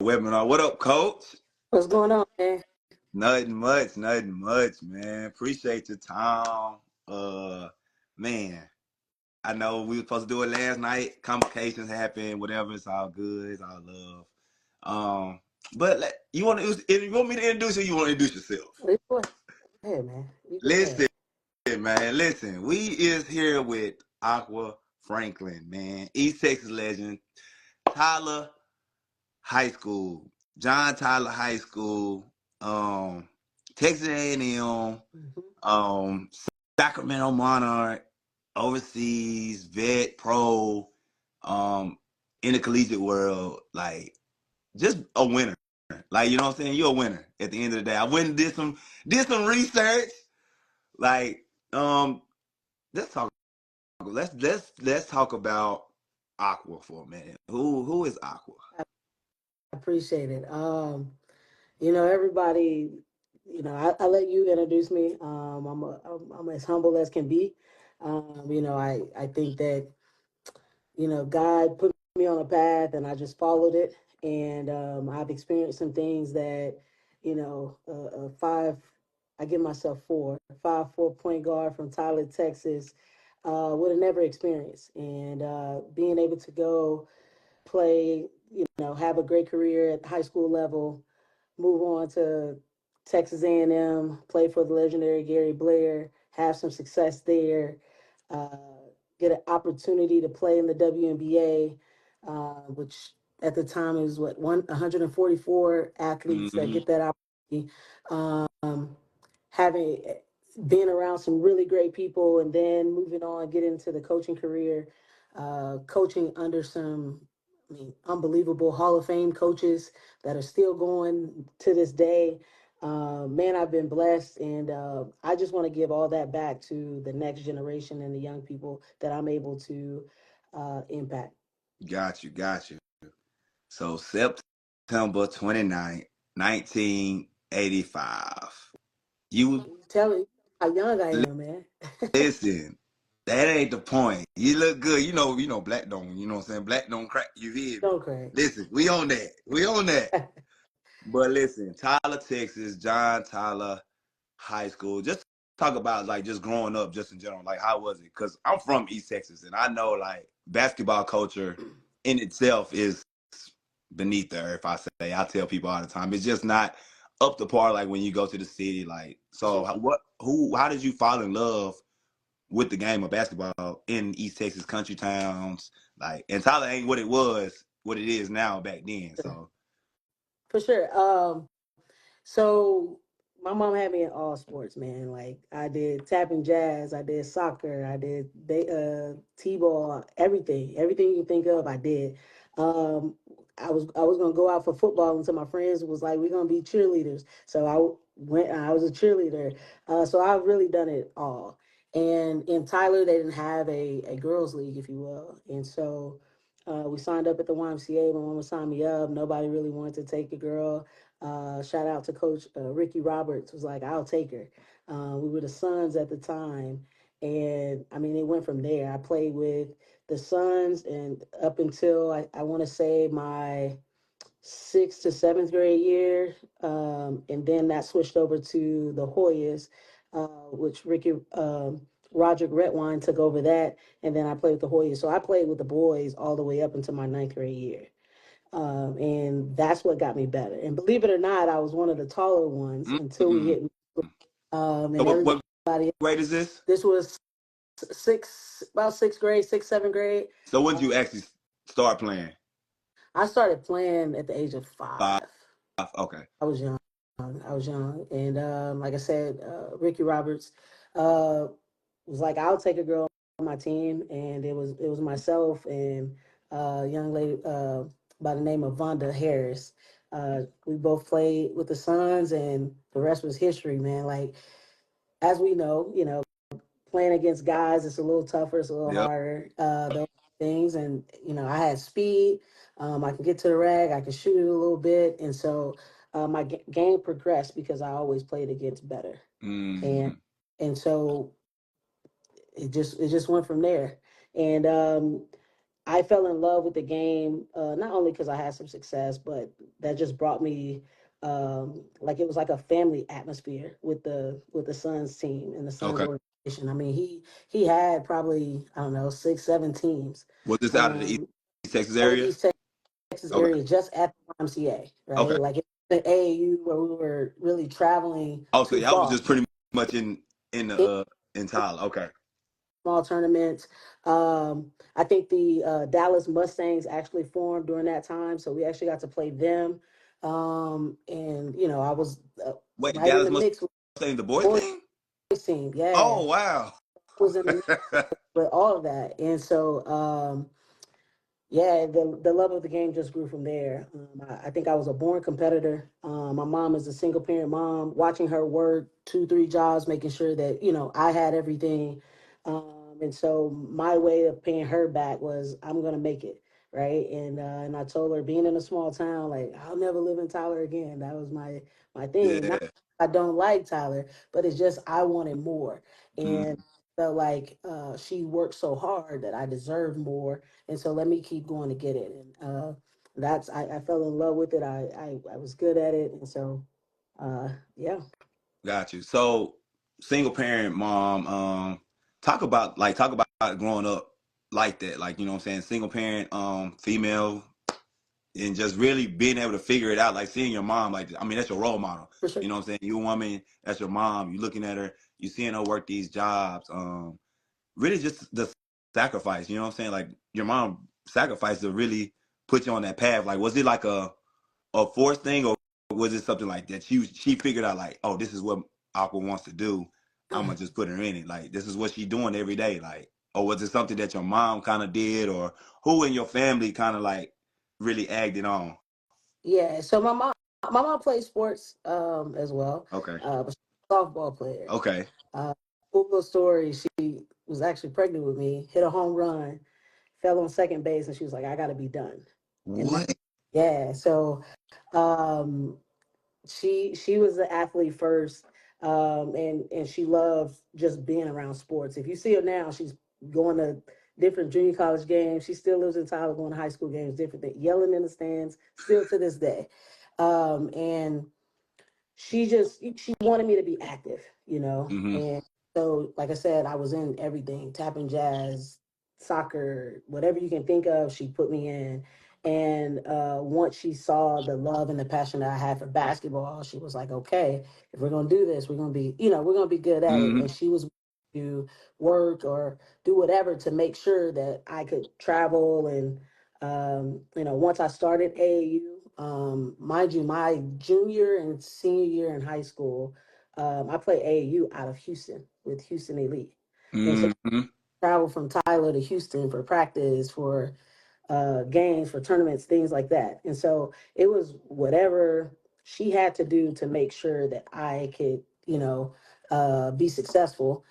webinar. What up, coach? What's going on, man? Nothing much, man. Appreciate your time. Uh, man, I know we were supposed to do it last night. Complications happened. Whatever. It's all good. It's all love. But you want me to introduce you? You want to introduce yourself? Go ahead, man. You go Listen, ahead. man. Listen. We is here with Aqua Franklin, man. East Texas legend. Tyler High School, John Tyler High School, Texas A&M, um, Sacramento Monarch, overseas, vet, pro, in the collegiate world, like just a winner. Like, you know what I'm saying? You're a winner at the end of the day. I went and did some research. Like, let's talk let's talk about Aqua for a minute. Who is Aqua? I appreciate it. Everybody, I let you introduce me. I'm as humble as can be. I think that, God put me on a path and I just followed it. And I've experienced some things that, I give myself 4 point guard from Tyler, Texas, would have never experienced. And being able to go play, have a great career at the high school level, move on to Texas A&M, play for the legendary Gary Blair, have some success there, uh, get an opportunity to play in the WNBA, which at the time is 144 athletes that get that opportunity. Having been around some really great people, and then moving on, get into the coaching career, coaching under some, unbelievable Hall of Fame coaches that are still going to this day. Man, I've been blessed, and I just want to give all that back to the next generation and the young people that I'm able to impact. Got you. So September 29th, 1985. You Tell me how young I am, man. listen, that ain't the point. You look good. Black don't, you know what I'm saying? Black don't crack. You hear me? Don't cry. Listen, we on that. We on that. But listen, Tyler, Texas, John Tyler High School. Just talk about like just growing up, just in general. Like, how was it? Because I'm from East Texas, and I know like basketball culture in itself is beneath the earth. I tell people all the time, it's just not up to par. Like when you go to the city, like so. How did you fall in love with the game of basketball in East Texas country towns? Like, and Tyler ain't what it is now back then. So For sure. So my mom had me in all sports, man. Like I did tap and jazz, I did soccer, I did t-ball, everything you can think of, I did. Um, I was gonna go out for football until my friends was like, "We're gonna be cheerleaders." So I was a cheerleader. So I've really done it all. And in Tyler, they didn't have a girls' league, if you will, and so. We signed up at the YMCA. My mama signed me up. Nobody really wanted to take a girl. Shout out to Coach Ricky Roberts. Was like, I'll take her. We were the Suns at the time, and I mean, it went from there. I played with the Suns, and up until I want to say my sixth to seventh grade year, and then that switched over to the Hoyas, which Ricky Roderick Redwine took over that, and then I played with the Hoyas. So I played with the boys all the way up until my ninth grade year. And that's what got me better. And believe it or not, I was one of the taller ones until we mm-hmm. hit. So And what everybody, grade is this? this was about sixth grade, seventh grade. So when Uh, did you actually start playing? I started playing at the age of 5. 5. Okay. I was young. And like I said, Ricky Roberts uh, was like, "I'll take a girl on my team," and it was myself and a young lady by the name of Vonda Harris. We both played with the Suns, and the rest was history, man. Like as we know, playing against guys, it's a little tougher, it's a little Yep. harder. Those things, and I had speed. I can get to the rag, I can shoot it a little bit, and so my game progressed because I always played against better, and Mm-hmm. and so it just went from there. And I fell in love with the game, not only because I had some success, but that just brought me like it was like a family atmosphere with the Suns team and the Suns Okay. organization. I mean, he had probably, I don't know, 6, 7 teams. Was this out of the East Um, Texas out of the area? East Texas Okay. area, just at the YMCA, Okay. right? Like it was the AAU where we were really traveling Oh, so too y'all was far. just pretty much in the In in Tyler. Okay. small tournaments. I think the Dallas Mustangs actually formed during that time, so we actually got to play them. And you know, I was Wait, right in Dallas the must mix with saying the the boys boys team? team. Yeah, Oh wow. was in the mix with all of that, and so yeah, the love of the game just grew from there. I think I was a born competitor. My mom is a single parent mom. Watching her work 2, 3 jobs, making sure that I had everything, and so my way of paying her back was I'm gonna make it right. And I told her, being in a small town, like I'll never live in Tyler again. That was my thing. Not Yeah. I don't like Tyler, but it's just I wanted more, and Mm, felt like she worked so hard that I deserved more, and so let me keep going to get it. And I fell in love with it. I was good at it, and so yeah, got you. So single parent mom, talk about growing up like that. Like, you know what I'm saying? Single parent, female, and just really being able to figure it out, like seeing your mom, like, I mean, that's your role model. for sure. You know what I'm saying? You a woman, that's your mom. You looking at her, you seeing her work these jobs. Really just the sacrifice. You know what I'm saying? Like your mom sacrificed to really put you on that path. Like, was it like a forced thing, or was it something like that? She figured out like, oh, this is what Aqua wants to do. I'm gonna just put her in it. Like, this is what she's doing every day. Like, or was it something that your mom kind of did, or who in your family kind of like really acted on? Yeah. So my mom plays sports as well, Okay. but she's a softball player. Okay. Uh, Cool little story. She was actually pregnant with me, hit a home run, fell on second base, and she was like, "I got to be done." And that, What? yeah. So um, she was an athlete first, and she loved just being around sports. If you see her now, she's going to different junior college games. She still lives in Tyler, going to high school games, different things, yelling in the stands, still to this day. And she wanted me to be active, Mm-hmm. and so like I said, I was in everything, tapping jazz, soccer, whatever you can think of, she put me in. And once she saw the love and the passion that I had for basketball, she was like, okay, if we're gonna do this, we're gonna be good at it. Mm-hmm. And she was to work or do whatever to make sure that I could travel. And once I started AAU, mind you, my junior and senior year in high school, I played AAU out of Houston with Houston Elite. And so Mm-hmm. I traveled from Tyler to Houston for practice, for games, for tournaments, things like that. And so it was whatever she had to do to make sure that I could, be successful.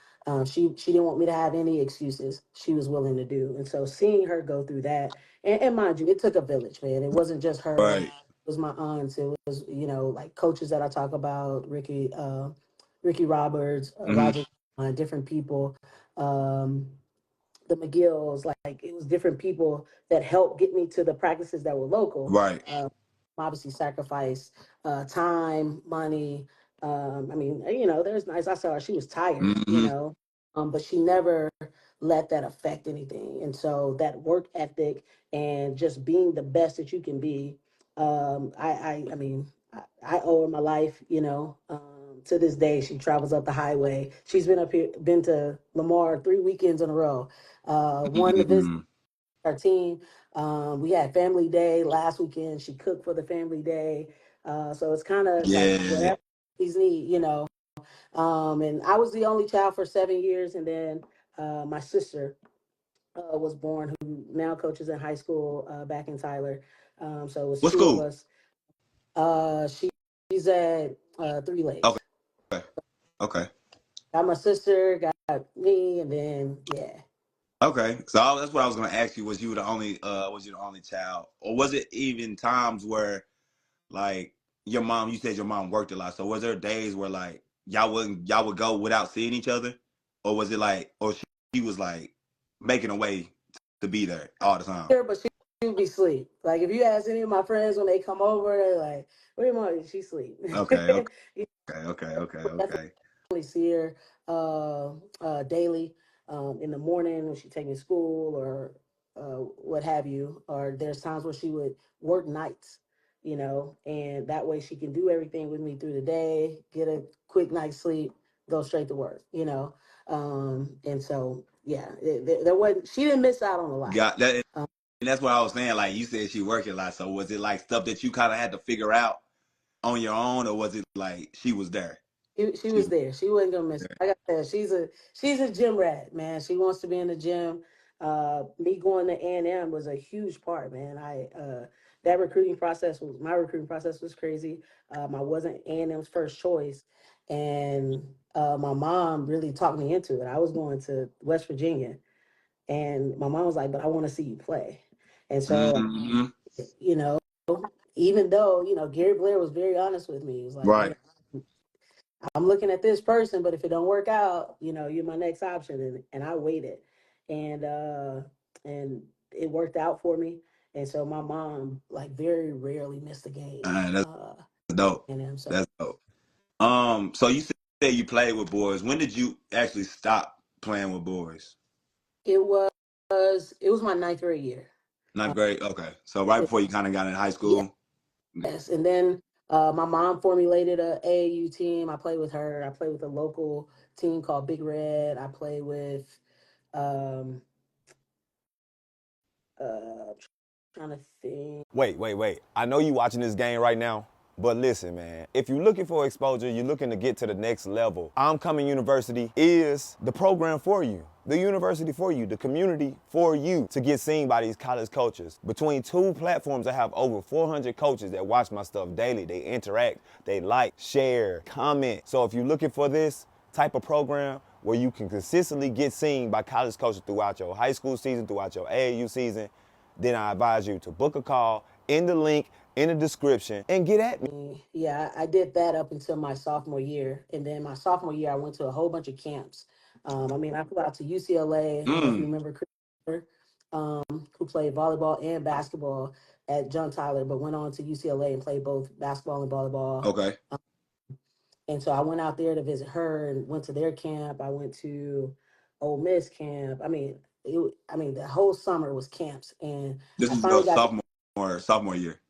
She didn't want me to have any excuses. She was willing to do. And so seeing her go through that, and mind you, it took a village, man. It wasn't just her. It Right. was my aunts. It was, like coaches that I talk about, Ricky Roberts, Mm-hmm. Roger, different people. Um, the McGills, like it was different people that helped get me to the practices that were local. Right. Obviously, sacrifice time, money. I mean, there's nights I saw her, she was tired, Mm-hmm. but she never let that affect anything. And so that work ethic and just being the best that you can be, I mean, I owe her my life, to this day, she travels up the highway. She's been to Lamar 3 weekends in a row. One to visit Mm-hmm. our team. We had family day last weekend. She cooked for the family day. So it's kind of like Yeah. whatever these need, and I was the only child for 7 years. And then my sister was born, who now coaches in high school back in Tyler. So it was What two of school? us. She's at Three Okay. Lakes. Okay. Got my sister, got me, and then yeah. Okay, so that's what I was gonna ask you. Was you the only child, or was it even times where like your mom? You said your mom worked a lot, so was there days where like y'all would go without seeing each other, or was it like, or she was like making a way? to be there all the time. Here, but she would be asleep. Like if you ask any of my friends when they come over, they're like, "Where your mom? She sleep." Okay, okay, You okay, okay, definitely okay. see her daily in the morning when she take me to school or what have you. Or there's times where she would work nights, and that way she can do everything with me through the day, get a quick night's sleep, go straight to work. And so yeah, there wasn't. She didn't miss out on a lot. Got that. Um, And that's what I was saying. Like you said, she worked a lot. So was it like stuff that you kind of had to figure out on your own, or was it like she was there? she She was was there. She wasn't gonna miss it. there. Like I said, she's a gym rat, man. She wants to be in the gym. Me going to A&M was a huge part, man. That recruiting process was my recruiting process was crazy. I wasn't A&M's first choice, and my mom really talked me into it. I was going to West Virginia, and my mom was like, "But I want to see you play," and so Mm-hmm. you know, even though Gary Blair was very honest with me, he was like, Right. I'm looking at this person, but if it don't work out, you're my next option. And I waited, and and it worked out for me. And so my mom like very rarely missed a game. That's dope. And then so That's dope. So you said you played with boys. When did you actually stop playing with boys? it was my ninth grade year. Ninth Uh, grade. Okay. So right before you kind of got in high school. yes, and then my mom formulated a AAU team. I played with her. I played with a local team called Big Red. I played with um uh trying to think. Wait. I know you watching this game right now, but listen, man. If you're looking for exposure, you're looking to get to the next level. I'm Coming University is the program for you. The university for you, the community for you to get seen by these college coaches. Between two platforms, I have over 400 coaches that watch my stuff daily. They interact, they like, share, comment. So if you're looking for this type of program where you can consistently get seen by college coaches throughout your high school season, throughout your AAU season, then I advise you to book a call in the link in the description and get at me. Yeah, I did that up until my sophomore year, and then my sophomore year, I went to a whole bunch of camps. I flew out to UCLA. I don't know if you Mm. remember Chris, who played volleyball and basketball at John Tyler, but went on to UCLA and played both basketball and volleyball. Okay. And so I went out there to visit her and went to their camp. I went to Ole Miss camp. The whole summer was camps, and This I was your finally got sophomore year.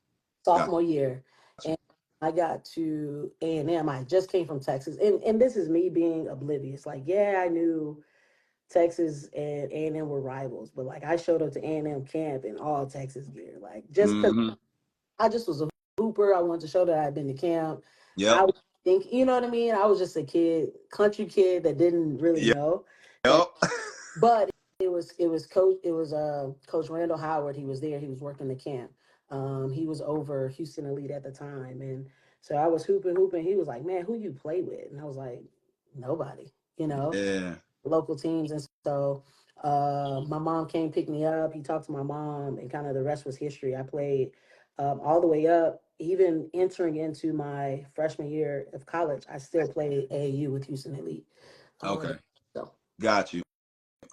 Got sophomore year, you. and I got to A&M. I just came from Texas, and this is me being oblivious. Like, yeah, I knew Texas and A&M were rivals, but like I showed up to A&M camp in all Texas gear, like just because Mm-hmm. I just was a hooper. I wanted to show that I'd been to camp. I Yep. would think, you know what I mean. I was just a kid, country kid that didn't really Yep. know, and Yep. but Coach Randall Howard. He was there. He was working the camp. He was over Houston Elite at the time, and so I was hooping. He was like, "Man, who you play with?" And I was like, "Nobody." Yeah. Local teams, and so my mom came pick me up. He talked to my mom, and kind of the rest was history. I played all the way up, even entering into my freshman year of college. I still played AAU with Houston Elite. Okay. So Got you.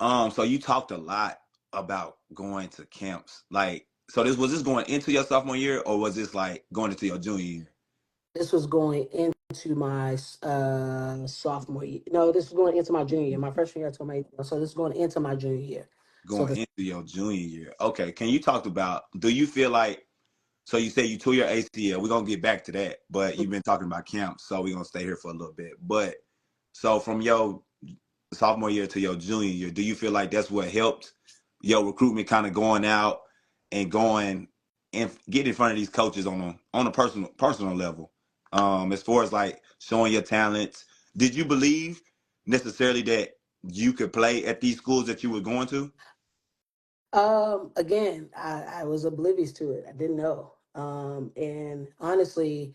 So you talked a lot about going to camps. Like, so this going into your sophomore year, or was this like going into your junior year? this was going into my sophomore year. No, this was going into my junior year. My freshman year, I told my so this is going into my junior year. So Going into your junior year. Okay. Can you talk about? Do you feel like? So you say you tore your ACL. We're gonna get back to that, but you've been talking about camps, so we're gonna stay here for a little bit. But so from your sophomore year to your junior year, do you feel like that's what helped your recruitment kind of going out and going and getting in front of these coaches on a personal level? As far as like showing your talents, did you believe necessarily that you could play at these schools that you were going to? again, I was oblivious to it. I didn't know. And honestly,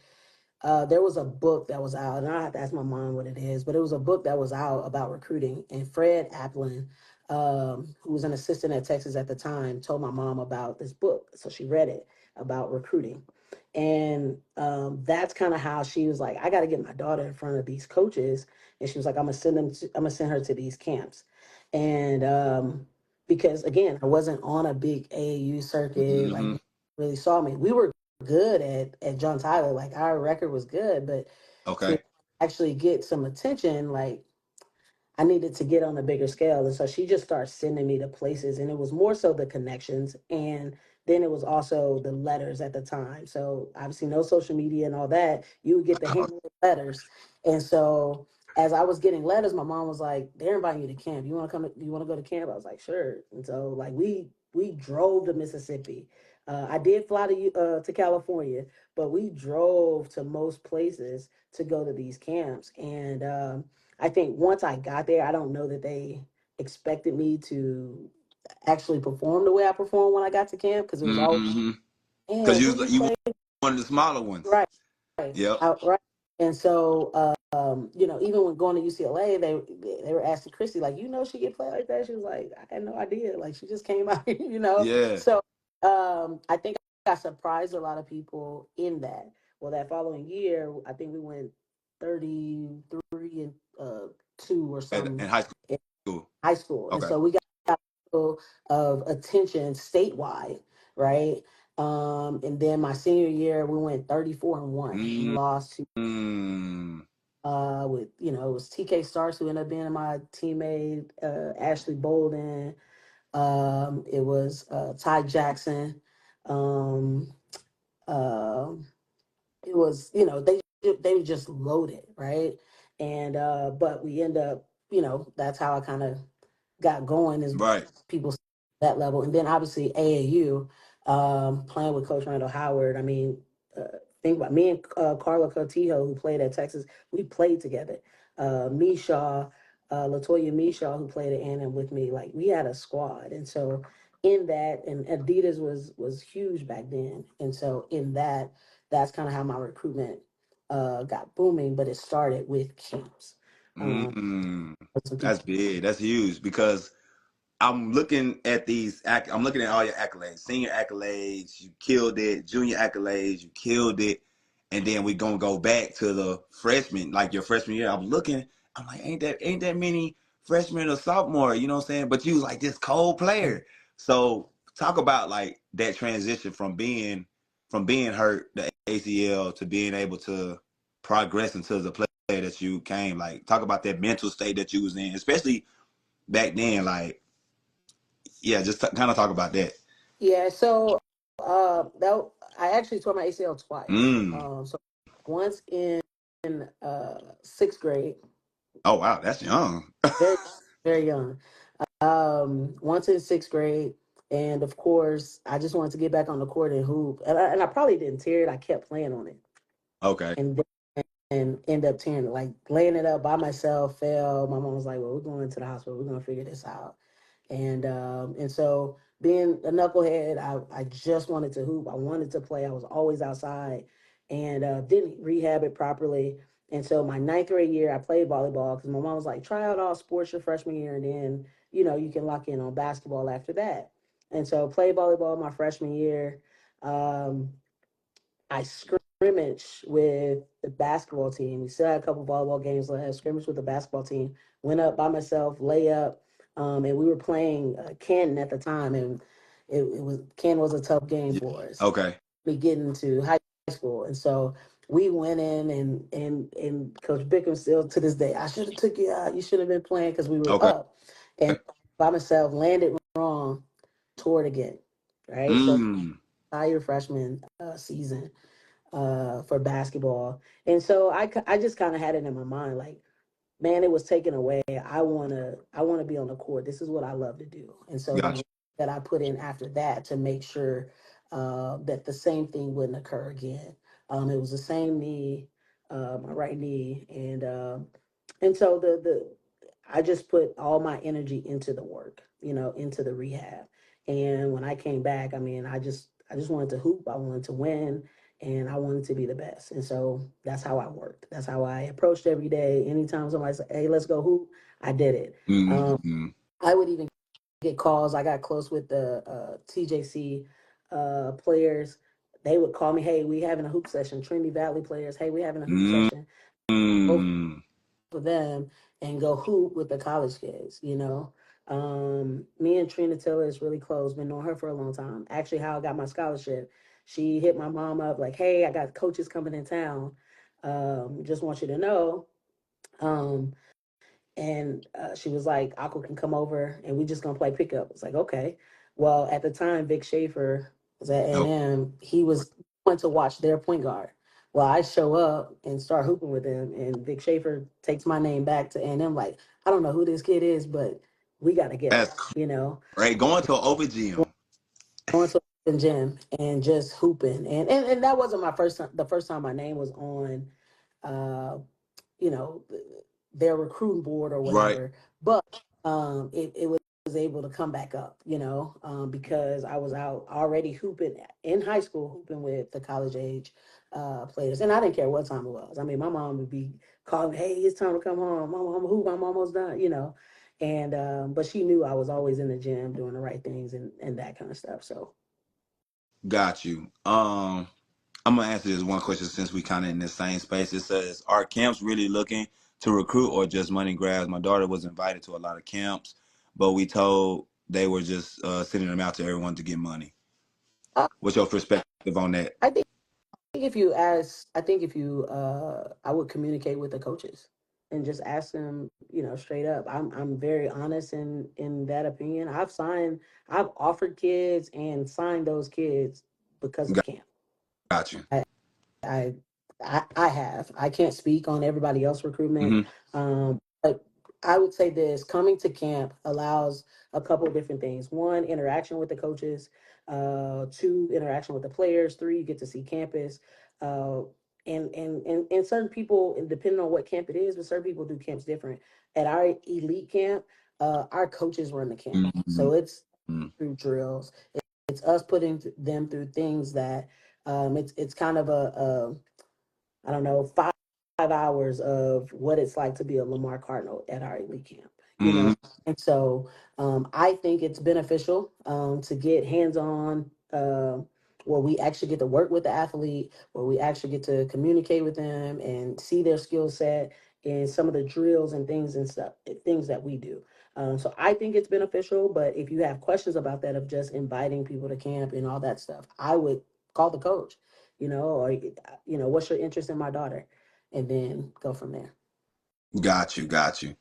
there was a book that was out, and I have to ask my mom what it is, but it was a book that was out about recruiting. And Fred Applin, who was an assistant at Texas at the time, told my mom about this book. So she read it about recruiting. And that's kind of how she was like, I got to get my daughter in front of these coaches. And she was like, I'm gonna send her to these camps. And because again, I wasn't on a big AAU circuit. Like, Mm-hmm. really saw me. We were good at John Tyler. Like, our record was good, but to Okay. actually get some attention, like, I needed to get on a bigger scale. And so she just started sending me to places. And it was more so the connections. And then it was also the letters at the time. So obviously no social media and all that. You would get the Oh, handwritten letters. And so as I was getting letters, my mom was like, they're inviting you to camp. You want to come, you want to go to camp? I was like, sure. And so like we drove to Mississippi. I did fly to California, but we drove to most places to go to these camps. And I think once I got there, I don't know that they expected me to actually perform the way I performed when I got to camp, because it was always, mm-hmm. Because man, who you you play? one of the smaller ones. Right, right, Yep. right. And so, even when going to UCLA, they were asking Christy, like, she get play like that. She was like, I had no idea. Like, she just came out, Yeah. So, I think I surprised a lot of people in that. Well, that following year, I think we went 33 and 2 or In something high in school. high school, and Okay. so we got of attention statewide, right? And then my senior year, we went 34-1 and lost to Mm-hmm. with it was TK Starks, who ended up being my teammate, Ashley Bolden. It was Ty Jackson. Um, uh, it was they were just loaded, right? And but we end up, that's how I kind of got going, is Right. people that level. And then obviously AAU, playing with Coach Randall Howard. I mean, think about me and Carla Cortijo, who played at Texas. We played together. Mishaw, Latoya Mishaw, who played at Anna with me. Like, we had a squad, and so in that, and Adidas was huge back then, and so in that, that's kind of how my recruitment got booming. But it started with camps. Um, Mm. some That's people. big. That's huge because I'm looking at I'm looking at all your accolades, senior accolades, you killed it, junior accolades, you killed it, and then we gonna go back to the freshman, like your freshman year. I'm looking, I'm like, ain't that many freshmen or sophomore, you know what I'm saying? But you was like this cold player. So talk about like that transition from being hurt, the ACL, to being able to progress into the player that you came. Like, talk about that mental state that you was in, especially back then. Like, yeah, just kind of talk about that. Yeah, so that I actually tore my ACL twice. Mm. So once in sixth grade, Oh wow, that's young. very very young. Once in sixth grade, and of course, I just wanted to get back on the court and hoop, and I probably didn't tear it. I kept playing on it, Okay. and end up tearing it, like laying it up by myself. Fell. My mom was like, "Well, we're going to the hospital. We're gonna figure this out." And so being a knucklehead, I just wanted to hoop. I wanted to play. I was always outside, and didn't rehab it properly. And so my ninth grade year, I played volleyball because my mom was like, try out all sports your freshman year, and then you can lock in on basketball after that. And so played volleyball my freshman year. Um, I scrimmaged with the basketball team. We still had a couple volleyball games left. Scrimmaged with the basketball team. Went up by myself, layup, and we were playing Canton at the time, and it was Canton was a tough game Yeah. for us. Okay. We get into high school, and so we went in, and Coach Bickham still to this day, I should have took you out. You should have been playing, because we were Okay. up, and by myself landed wrong, toward again, right? So Mm. entire freshman season for basketball. And so I just kind of had it in my mind, like, man, it was taken away. I wanna be on the court. This is what I love to do. And so the Gotcha. work that I put in after that to make sure that the same thing wouldn't occur again. It was the same knee, my right knee, and so the I just put all my energy into the work, into the rehab. And when I came back, I mean, I just wanted to hoop. I wanted to win, and I wanted to be the best. And so that's how I worked. That's how I approached every day. Anytime somebody said, "Hey, let's go hoop," I did it. Mm-hmm. I would even get calls. I got close with the TJC players. They would call me, "Hey, we having a hoop session." Trinity Valley players, "Hey, we having a hoop session." Go Mm-hmm. for them and go hoop with the college kids. Me and Trina Taylor is really close. Been knowing her for a long time. Actually, how I got my scholarship, she hit my mom up like, "Hey, I got coaches coming in town. Just want you to know." Um, and she was like, Aqua can come over and we just gonna play pickup. It's like, okay. Well, at the time, Vic Schaefer was at Oh, A&M. He was going to watch their point guard. Well, I show up and start hooping with him, and Vic Schaefer takes my name back to A&M. Like, I don't know who this kid is, but we got to get him. that's You know, great. Going to an open gym. going to the gym and just hooping, and that wasn't my first time. The first time my name was on, uh, you know, their recruiting board or Right. whatever. But it was able to come back up, because I was out already hooping in high school, hooping with the college age players, and I didn't care what time it was. I mean, my mom would be calling, "Hey, it's time to come home. I'm hoop. I'm almost done." And but she knew I was always in the gym doing the right things and that kind of stuff. So Got you. I'm gonna answer this one question since we kind of in this same space. It says, "Are camps really looking to recruit or just money grabs?" My daughter was invited to a lot of camps, but we told they were just sending them out to everyone to get money. uh, What's your perspective on that? I think if you ask, I think if you, I would communicate with the coaches and just ask them, straight up. I'm very honest in that opinion. I've offered kids and signed those kids because of Got, camp. got you. I I have. I can't speak on everybody else recruitment, Hmm. but I would say this: coming to camp allows a couple of different things. One, interaction with the coaches. Two, interaction with the players. Three, you get to see campus. Uh, and certain people, and depending on what camp it is, but certain people do camps different. At our elite camp, our coaches run the camp, Hmm. so it's through drills. It's us putting them through things that it's kind of a I don't know, 5 hours of what it's like to be a Lamar Cardinal at our elite camp, you Hmm. know? And so I think it's beneficial to get hands on, where we actually get to work with the athlete, where we actually get to communicate with them and see their skill set and some of the drills and things and stuff, things that we do. So I think it's beneficial, but if you have questions about that of just inviting people to camp and all that stuff, I would call the coach, or what's your interest in my daughter, and then go from there. Got you. Got you.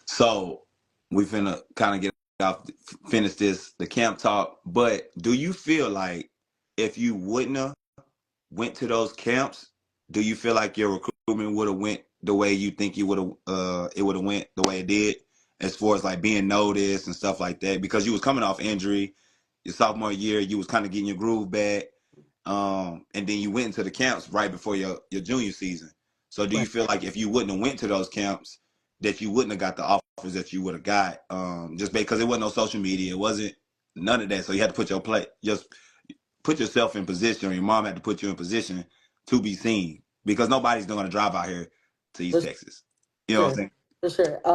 So we finna kind of get off, finish the camp talk. But do you feel like if you wouldn't have went to those camps, do you feel like your recruitment would have went the way you think it would have went the way it did, as far as like being noticed and stuff like that? Because you was coming off injury, your sophomore year, you was kind of getting your groove back, and then you went into the camps right before your junior season. So do you Right. feel like if you wouldn't have went to those camps, that you wouldn't have got the offers that you would have got, just because it wasn't no social media, it wasn't none of that, so you had to just put yourself in position, or your mom had to put you in position to be seen, because nobody's going to drive out here to East For Texas. You know what I'm sure. saying? For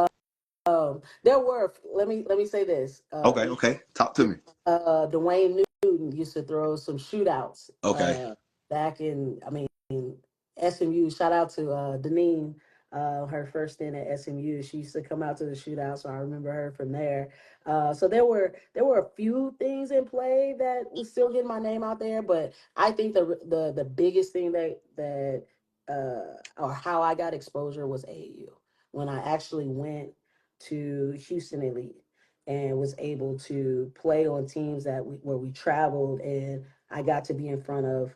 sure. There were, let me say this. Okay, okay. Talk to me. Dwayne Newton used to throw some shootouts Okay. back in, I mean, SMU. Shout out to Deneen, her first stint at SMU. She used to come out to the shootout, so I remember her from there. So there were a few things in play that was still getting my name out there, but I think the biggest thing that or how I got exposure was AAU when I actually went to Houston Elite and was able to play on teams where we traveled, and I got to be in front of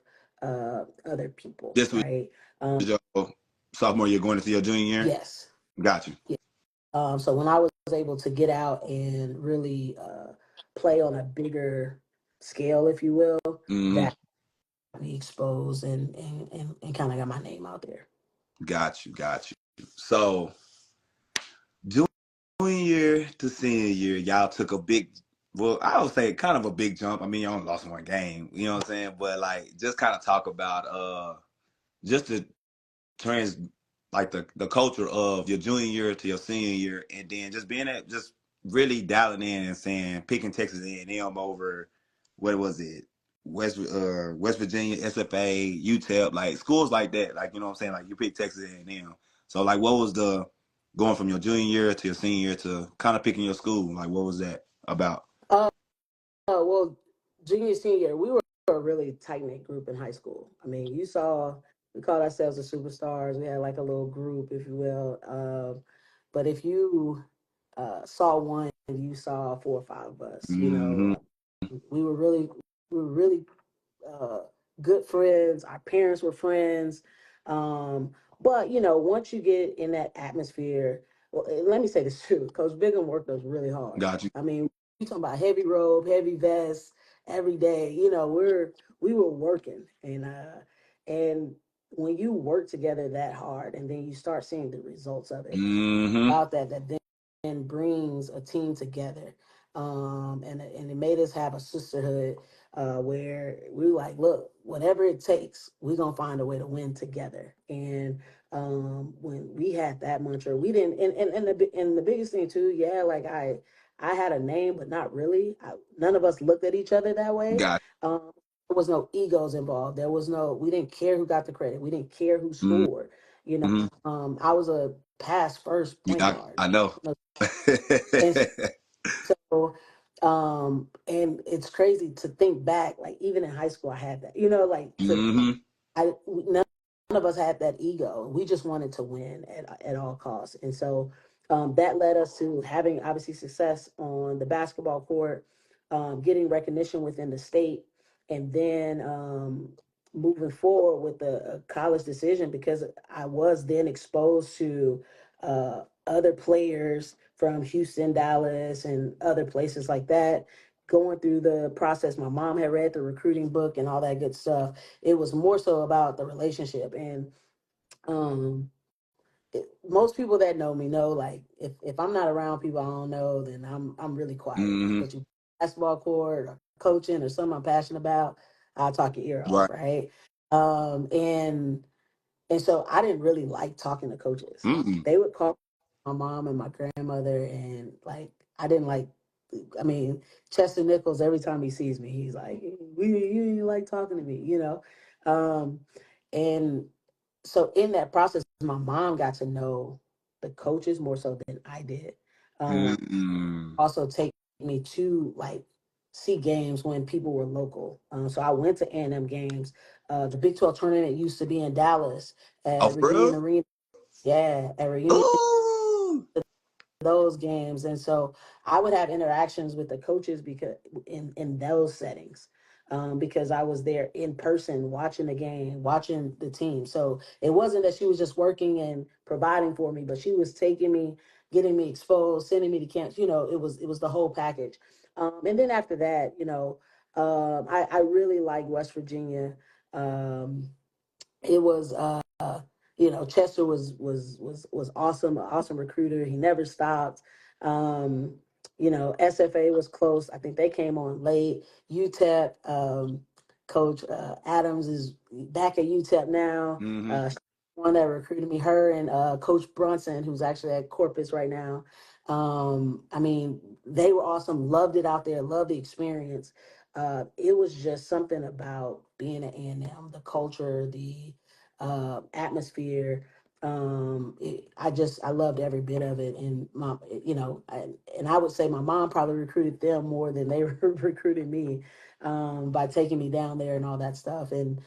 other people, This was right? your sophomore year going into your junior year? Yes. Got you. Yeah. So when I was able to get out and really play on a bigger scale, if you will, Hmm. that got me exposed and kind of got my name out there. Got you. Got you. So junior year to senior year, y'all took a big, well, I would say kind of a big jump. I mean, you only lost one game, you know what I'm saying? But like, just kind of talk about just the trans, like the culture of your junior year to your senior year, and then just being at, just really dialing in and saying, picking Texas A&M over, what was it, West Virginia, SFA, UTEP, like schools like that, like, you know what I'm saying, like you picked Texas A&M. So like, what was the going from your junior year to your senior year to kind of picking your school? Like, what was that about? Uh, well, junior, senior, we were a really tight knit group in high school. I mean, you saw, we called ourselves the superstars. We had like a little group, if you will. But if you saw one, you saw 4 or 5 of us. You Mm-hmm. know, we were really uh, good friends. Our parents were friends. Um, but once you get in that atmosphere, well, let me say this too. Coach Bigham worked us really hard. Got you. I mean, you talking about heavy robe, heavy vest every day. We were working, and when you work together that hard, and then you start seeing the results of it, Mm-hmm. about that then brings a team together. And it made us have a sisterhood where we were like, look, whatever it takes, we're gonna find a way to win together. And when we had that mantra, we didn't. And the biggest thing too, yeah, like I had a name, but not really. None of us looked at each other that way. Got There was no egos involved. We didn't care who got the credit. We didn't care who you. scored. Mm-hmm. I was a pass first point Yeah, guard. I know. And so, and it's crazy to think back, like even in high school, I had that, like Mm-hmm. none of us had that ego. We just wanted to win at all costs. And so that led us to having obviously success on the basketball court, getting recognition within the state, and then moving forward with the college decision because I was then exposed to other players from Houston, Dallas, and other places like that. Going through the process, my mom had read the recruiting book and all that good stuff. It was more so about the relationship. And um, most people that know me know, like, if I'm not around people I don't know, then I'm really quiet. Mm-hmm. But you basketball court or coaching or something I'm passionate about, I'll talk your ear off, Right. right? And so I didn't really like talking to coaches. Mm-mm. They would call my mom and my grandmother, and like I didn't like. I mean, Chester Nichols. Every time he sees me, he's like, You didn't like talking to me," and so in that process, my mom got to know the coaches more so than I did. Mm-mm. Also, take me to like see games when people were local. So I went to A&M games. The Big 12 tournament used to be in Dallas Oh, at for Reunion real? Arena. Yeah, at Reunion, Ooh. those games. And so I would have interactions with the coaches because in those settings. Because I was there in person watching the game, watching the team. So it wasn't that she was just working and providing for me, but she was taking me, getting me exposed, sending me to camps. It was the whole package. And then after that, I really like West Virginia. Um, it was Chester was awesome, an awesome recruiter. He never stopped. um SFA was close. I think they came on late. UTEP, Coach Adams is back at UTEP now. Mm-hmm. One that recruited me, her and Coach Brunson, who's actually at Corpus right now. I mean, they were awesome. Loved it out there, loved the experience. It was just something about being at A&M, the culture, the atmosphere. I loved every bit of it. And and I would say my mom probably recruited them more than they recruited me, by taking me down there and all that stuff. And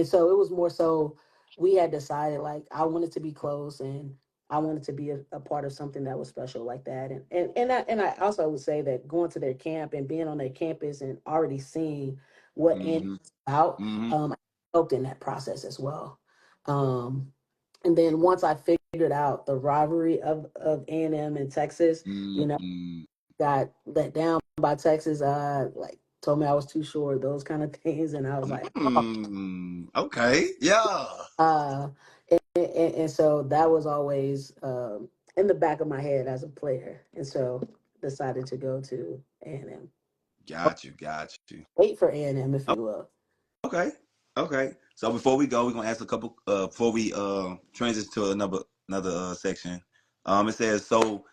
so it was more so we had decided like I wanted to be close and I wanted to be a part of something that was special like that. And I also would say that going to their camp and being on their campus and already seeing what it's Mm-hmm. about, Mm-hmm. I helped in that process as well. Um, and then once I figured out the rivalry of A&M and Texas, Mm-hmm. got let down by Texas. Like told me I was too short, those kind of things, and I was like, oh. Okay. Yeah. Uh, and so that was always in the back of my head as a player, and so decided to go to A&M. Got you. Got you. Wait for A&M, if you will. Okay. Okay. So before we go, we're gonna ask a couple before we transition to another section. It says, so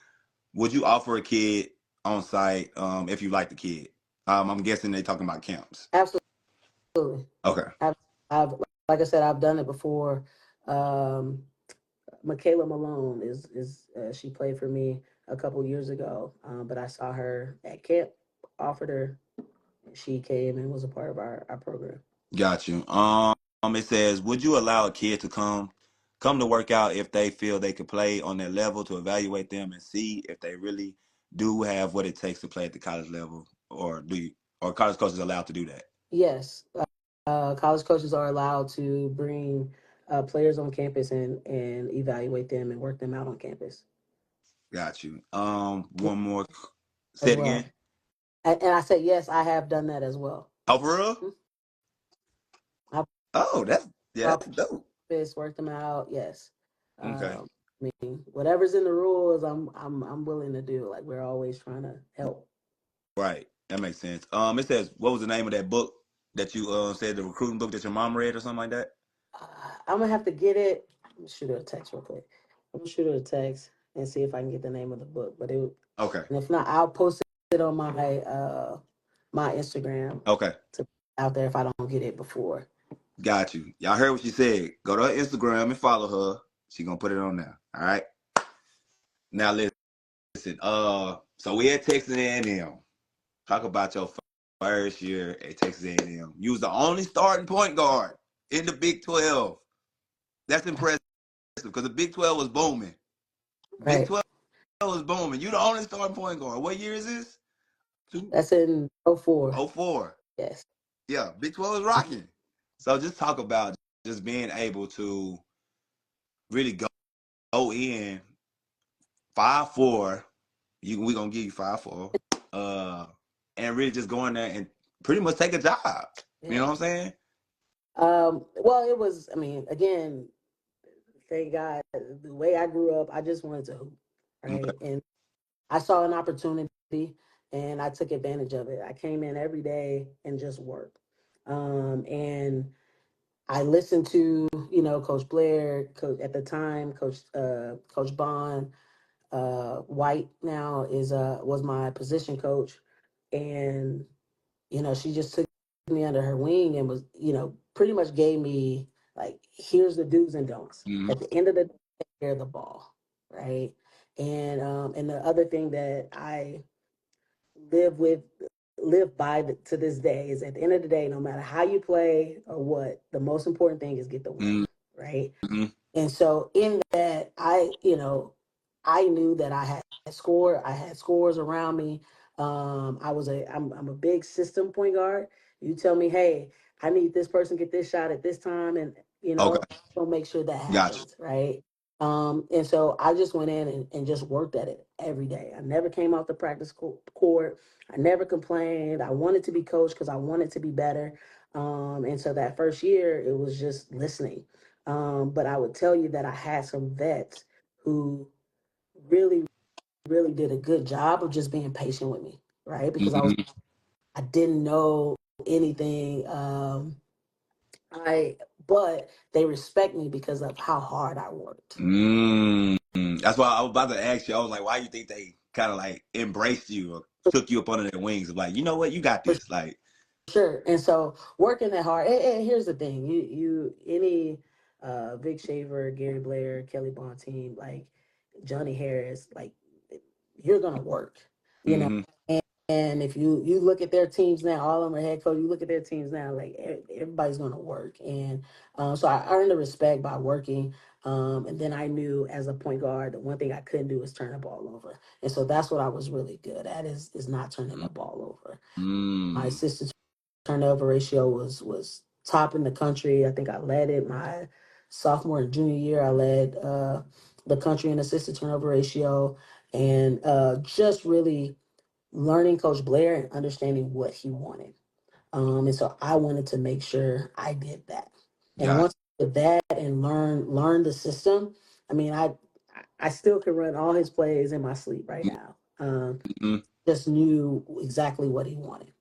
would you offer a kid on site if you like the kid? I'm guessing they're talking about camps. Absolutely. Okay. I've, I've like I said, I've done it before. Um, Michaela Malone is she played for me a couple years ago, but I saw her at camp, offered her, and she came and was a part of our program. Got you. It says, would you allow a kid to come to work out if they feel they could play on their level to evaluate them and see if they really do have what it takes to play at the college level, or or college coaches allowed to do that? Yes, college coaches are allowed to bring players on campus and evaluate them and work them out on campus Got you. One more. Say as it again. well. And I said yes, I have done that as well. Oh, for real? I've Oh, that's dope. worked them out. Yes. Okay. I mean, whatever's in the rules, I'm willing to do. Like we're always trying to help. Right. That makes sense. It says, what was the name of that book that you said, the recruiting book that your mom read or something like that? I'm gonna have to get it. Let me shoot her a text real quick. I'm gonna shoot her a text and see if I can get the name of the book. But Okay. and if not, I'll post it on my my Instagram Okay. out there if I don't get it before. Got you. Y'all heard what she said. Go to her Instagram and follow her. She gonna put it on there. All right. Now listen. So we at Texas A&M. Talk about your first year at Texas A&M. You was the only starting point guard in the Big 12. That's impressive because the Big 12 was booming. Big Right. 12 was booming. You the only starting point guard. What year is this? That's in 04. 04. Yes. Yeah, Big 12 is rocking. So just talk about just being able to really go in 5'4". We gonna give you 5'4". And really just go in there and pretty much take a job. Yeah. You know what I'm saying? Well, it was. I mean, again, thank God, the way I grew up, I just wanted to hoop, right? Okay. And I saw an opportunity and I took advantage of it. I came in every day and just worked. And I listened to, Coach Blair, at the time, Coach Bond, White now was my position coach. And, she just took me under her wing and was, pretty much gave me like, here's the do's and don'ts. Mm-hmm. At the end of the day, take care of the ball, right? And the other thing that I live with live by to this day is, at the end of the day, no matter how you play or what, the most important thing is get the win, right? Mm-hmm. And so in that, I knew that I had scores around me. I'm a big system point guard. You tell me, hey, I need this person to get this shot at this time, and Okay. we'll make sure that Gotcha. happens, right? And so I just went in and just worked at it every day. I never came off the practice court. I never complained. I wanted to be coached because I wanted to be better. And so that first year, it was just listening. But I would tell you that I had some vets who really, really did a good job of just being patient with me, right? Because Mm-hmm. I didn't know anything. But they respect me because of how hard I worked. That's why I was about to ask you. I was like, why you think they kind of like embraced you or took you up under their wings? Of like, you know what, you got this. Like, Sure. And so working that hard, and here's the thing, any Vic Shaver, Gary Blair, Kelly Bond team, like Johnny Harris, like you're gonna work, you know. mm-hmm. And if you look at their teams now, all of them are head coach, you look at their teams now, like everybody's gonna work. And so I earned the respect by working. And then I knew as a point guard, the one thing I couldn't do is turn the ball over. And so that's what I was really good at is not turning the ball over. My assistant turnover ratio was top in the country. I think I led it my sophomore and junior year. I led the country in assistant turnover ratio, and just really learning Coach Blair and understanding what he wanted. And so I wanted to make sure I did that. And Gotcha. once I did that and learn the system, I mean, I still can run all his plays in my sleep right now. Mm-hmm. Just knew exactly what he wanted.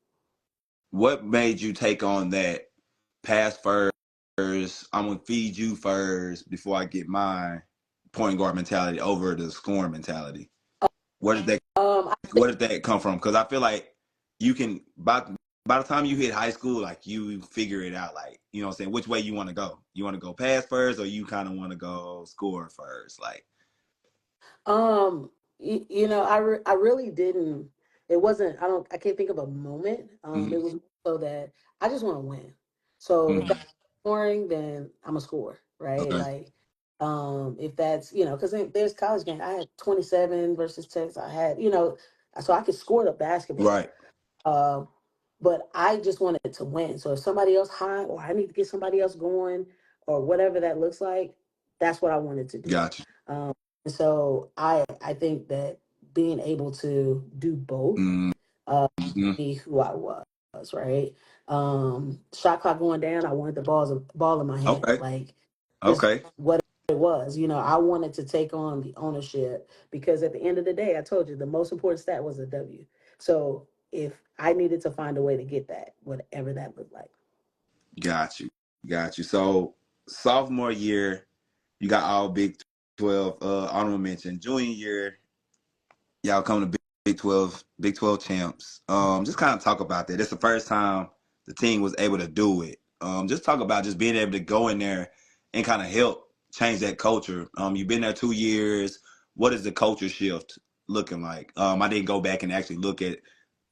What made you take on that pass first? I'm gonna feed you first before I get my point guard mentality over the scoring mentality. Where did that I Where did that come from? Because I feel like you can by the time you hit high school, like you figure it out, like, you know what I'm saying, which way you want to go. You want to go pass first, or you kind of want to go score first? Like, I really didn't. It wasn't. I can't think of a moment. mm-hmm, It was so that I just want to win. So if mm-hmm, that's scoring, then I'm a scorer, right? okay, Like, if that's because there's college games. I had 27 versus Texas. I had so I could score the basketball. right, Um, but I just wanted to win. So if somebody else high, or I need to get somebody else going, or whatever that looks like, that's what I wanted to do. got you. And so I think that being able to do both, Mm-hmm, be who I was, right? Shot clock going down, I wanted the ball in my hand, okay, like just okay, what it was. I wanted to take on the ownership because at the end of the day, I told you the most important stat was a W. So if I needed to find a way to get that, whatever that looked like. got you, got you. So sophomore year, you got all Big 12 honorable mention. Junior year, y'all come to Big 12 champs. Just kind of talk about that. It's the first time the team was able to do it. Just talk about just being able to go in there and kind of help change that culture. You've been there 2 years. What is the culture shift looking like? I didn't go back and actually look at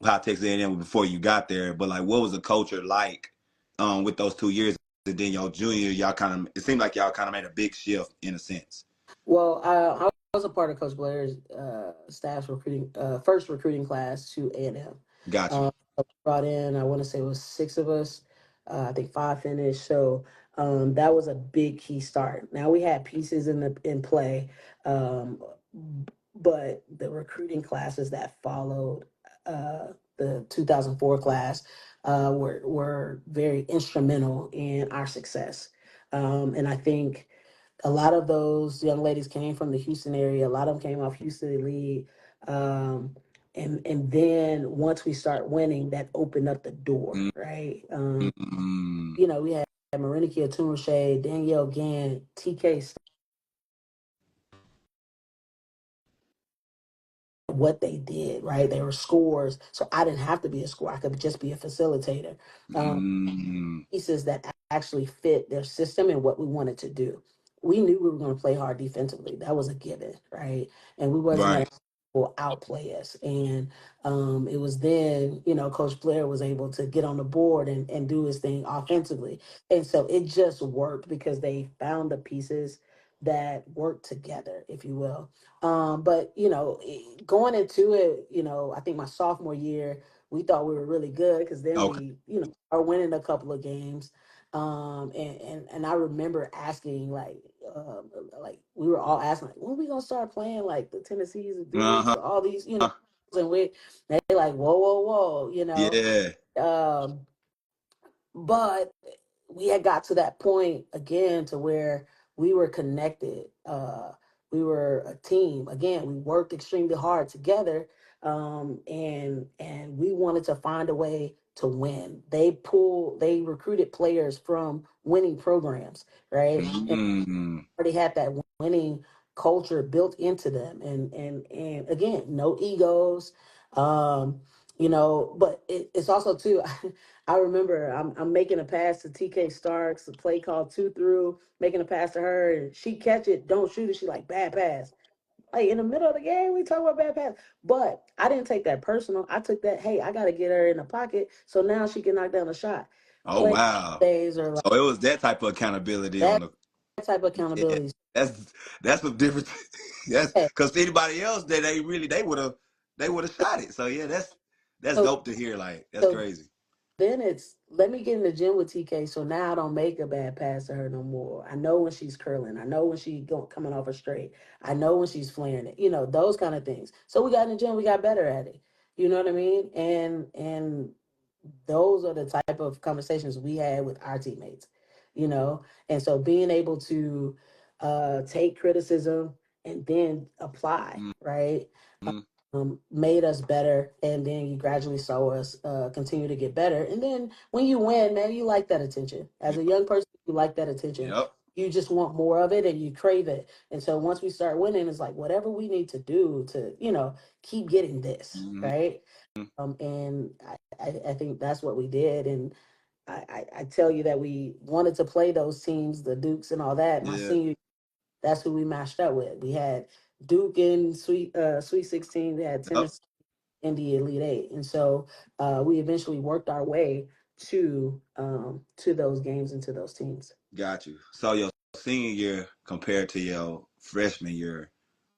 how Texas A&M before you got there, but like, what was the culture like with those 2 years? And then your junior, y'all kind of, it seemed like y'all kind of made a big shift in a sense. Well, I was a part of Coach Blair's staff's recruiting first recruiting class to A&M. Got you. Brought in, I want to say it was six of us. I think five finished. So that was a big key start. Now we had pieces in play, um, but the recruiting classes that followed the 2004 class were very instrumental in our success. And I think a lot of those young ladies came from the Houston area. A lot of them came off Houston Elite. And then once we start winning, that opened up the door, right? Mm-hmm. We had Marinika Tunushe, Danielle Gann, TK, what they did, right? They were scores. So I didn't have to be a scorer. I could just be a facilitator. Mm, Pieces that actually fit their system and what we wanted to do. We knew we were going to play hard defensively. That was a given, right? And we wasn't going right. to outplay us. And it was then, Coach Blair was able to get on the board and do his thing offensively. And so it just worked because they found the pieces that work together, if you will. But going into it, I think my sophomore year, we thought we were really good because then Okay. we, are winning a couple of games. And I remember asking like we were all asking like, when are we gonna start playing like the Tennessees, the Dukes, Uh-huh. all these, and they like whoa, Yeah. but we had got to that point again to where we were connected. We were a team. Again, we worked extremely hard together, and we wanted to find a way to win. They recruited players from winning programs, right? And Mm, already had that winning culture built into them, and again, no egos. Um, but it's also too. I remember I'm making a pass to TK Starks, a play called two through, making a pass to her, and she catch it, don't shoot it. She like bad pass. Like in the middle of the game, we talk about bad pass, but I didn't take that personal. I took that, hey, I got to get her in the pocket so now she can knock down a shot. oh Play wow. days are like So it was that type of accountability on that the type of yeah. accountability. That's what different that's Yeah. because anybody else that they would have shot it. So yeah, that's So dope to hear. Like that's so crazy. then it's let me get in the gym with TK so now I don't make a bad pass to her no more. I know when she's curling. I know when she's coming off a straight. I know when she's flaring it. Those kind of things. So we got in the gym, we got better at it. You know what I mean? And those are the type of conversations we had with our teammates. And so being able to take criticism and then apply, Mm, right? mm, Made us better, and then you gradually saw us continue to get better. And then when you win, man, you like that attention. As yep. a young person, you like that attention. Yep. you just want more of it and you crave it. And so once we start winning, it's like whatever we need to do to, keep getting this, Mm-hmm. right? And I think that's what we did. And I tell you that we wanted to play those teams, the Dukes and all that. My Yeah. senior, that's who we matched up with. We had Duke in Sweet 16. We had Yep. Tennessee in the Elite Eight, and so we eventually worked our way to those games and to those teams. Got you. So your senior year compared to your freshman year,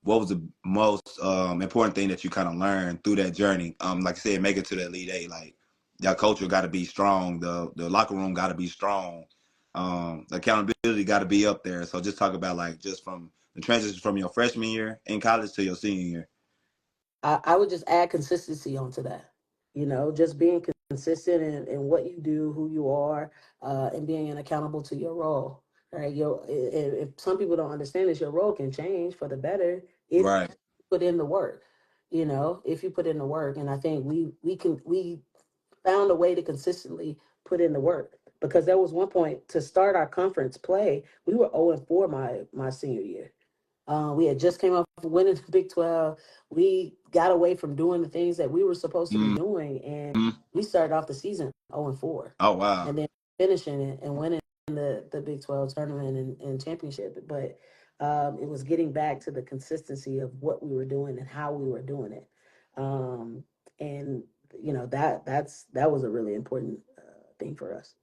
what was the most important thing that you kind of learned through that journey? Like I said, make it to the Elite Eight. Like your culture got to be strong. The locker room got to be strong. The accountability got to be up there. So just talk about like just from the transition from your freshman year in college to your senior year. I would just add consistency onto that. Just being consistent in what you do, who you are, and being accountable to your role. Right? If some people don't understand this, your role can change for the better if Right. you put in the work. If you put in the work, and I think we found a way to consistently put in the work, because there was one point to start our conference play, we were 0-4 my senior year. We had just came up winning the Big 12. We got away from doing the things that we were supposed to be Mm-hmm. doing, and we started off the season 0-4, Oh wow. and then finishing it and winning the Big 12 tournament and championship. But it was getting back to the consistency of what we were doing and how we were doing it, and that was a really important thing for us.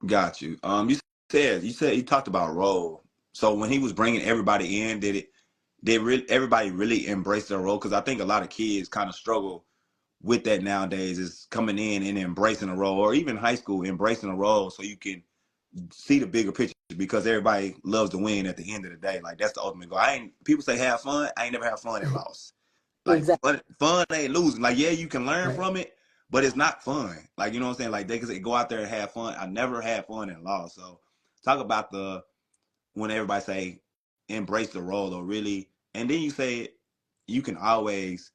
Got you. You said you talked about role. So when he was bringing everybody in, did everybody really embrace their role? Because I think a lot of kids kind of struggle with that nowadays, is coming in and embracing a role, or even high school embracing a role, so you can see the bigger picture. Because everybody loves to win at the end of the day. Like that's the ultimate goal. People say have fun. I ain't never have fun and lost. Like Exactly. fun ain't losing. Like yeah, you can learn Right. from it, but it's not fun. Like you know what I'm saying? Like they can say go out there and have fun. I never had fun and lost. So talk about the when everybody say embrace the role or really, and then you say you can always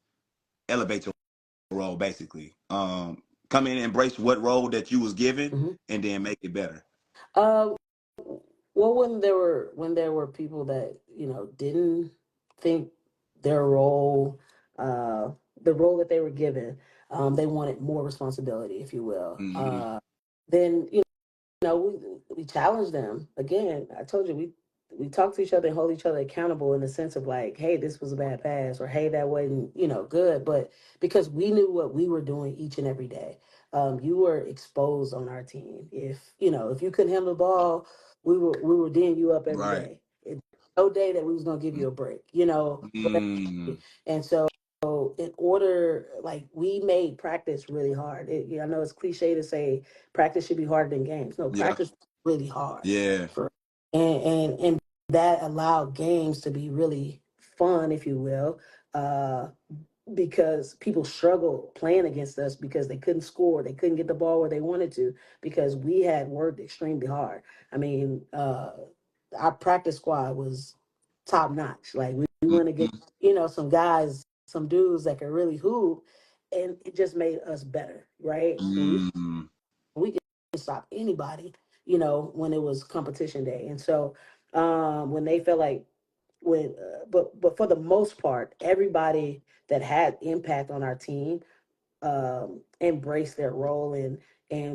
elevate your role basically. Come in and embrace what role that you was given, Mm-hmm. and then make it better. Uh, well, when there were people that didn't think their role, uh, the role that they were given, they wanted more responsibility, if you will. Mm-hmm. Then we challenge them again. I told you we talk to each other and hold each other accountable in the sense of like, hey, this was a bad pass, or hey, that wasn't good, but because we knew what we were doing each and every day. You were exposed on our team. If you couldn't handle the ball, we were D'ing you up every Right. day. No day that we was gonna give you a break. Whatever. Mm-hmm. And so in order, like, we made practice really hard. I know it's cliche to say practice should be harder than games. No, Yeah. practice was really hard Yeah. for, and that allowed games to be really fun, if you will, because people struggled playing against us because they couldn't score, they couldn't get the ball where they wanted to, because we had worked extremely hard. I mean, our practice squad was top notch. Like we want to get, Mm-hmm. some guys, some dudes that can really hoop, and it just made us better, right? And Mm-hmm. we could stop anybody, when it was competition day. And so when they felt like but for the most part, everybody that had impact on our team embrace their role, and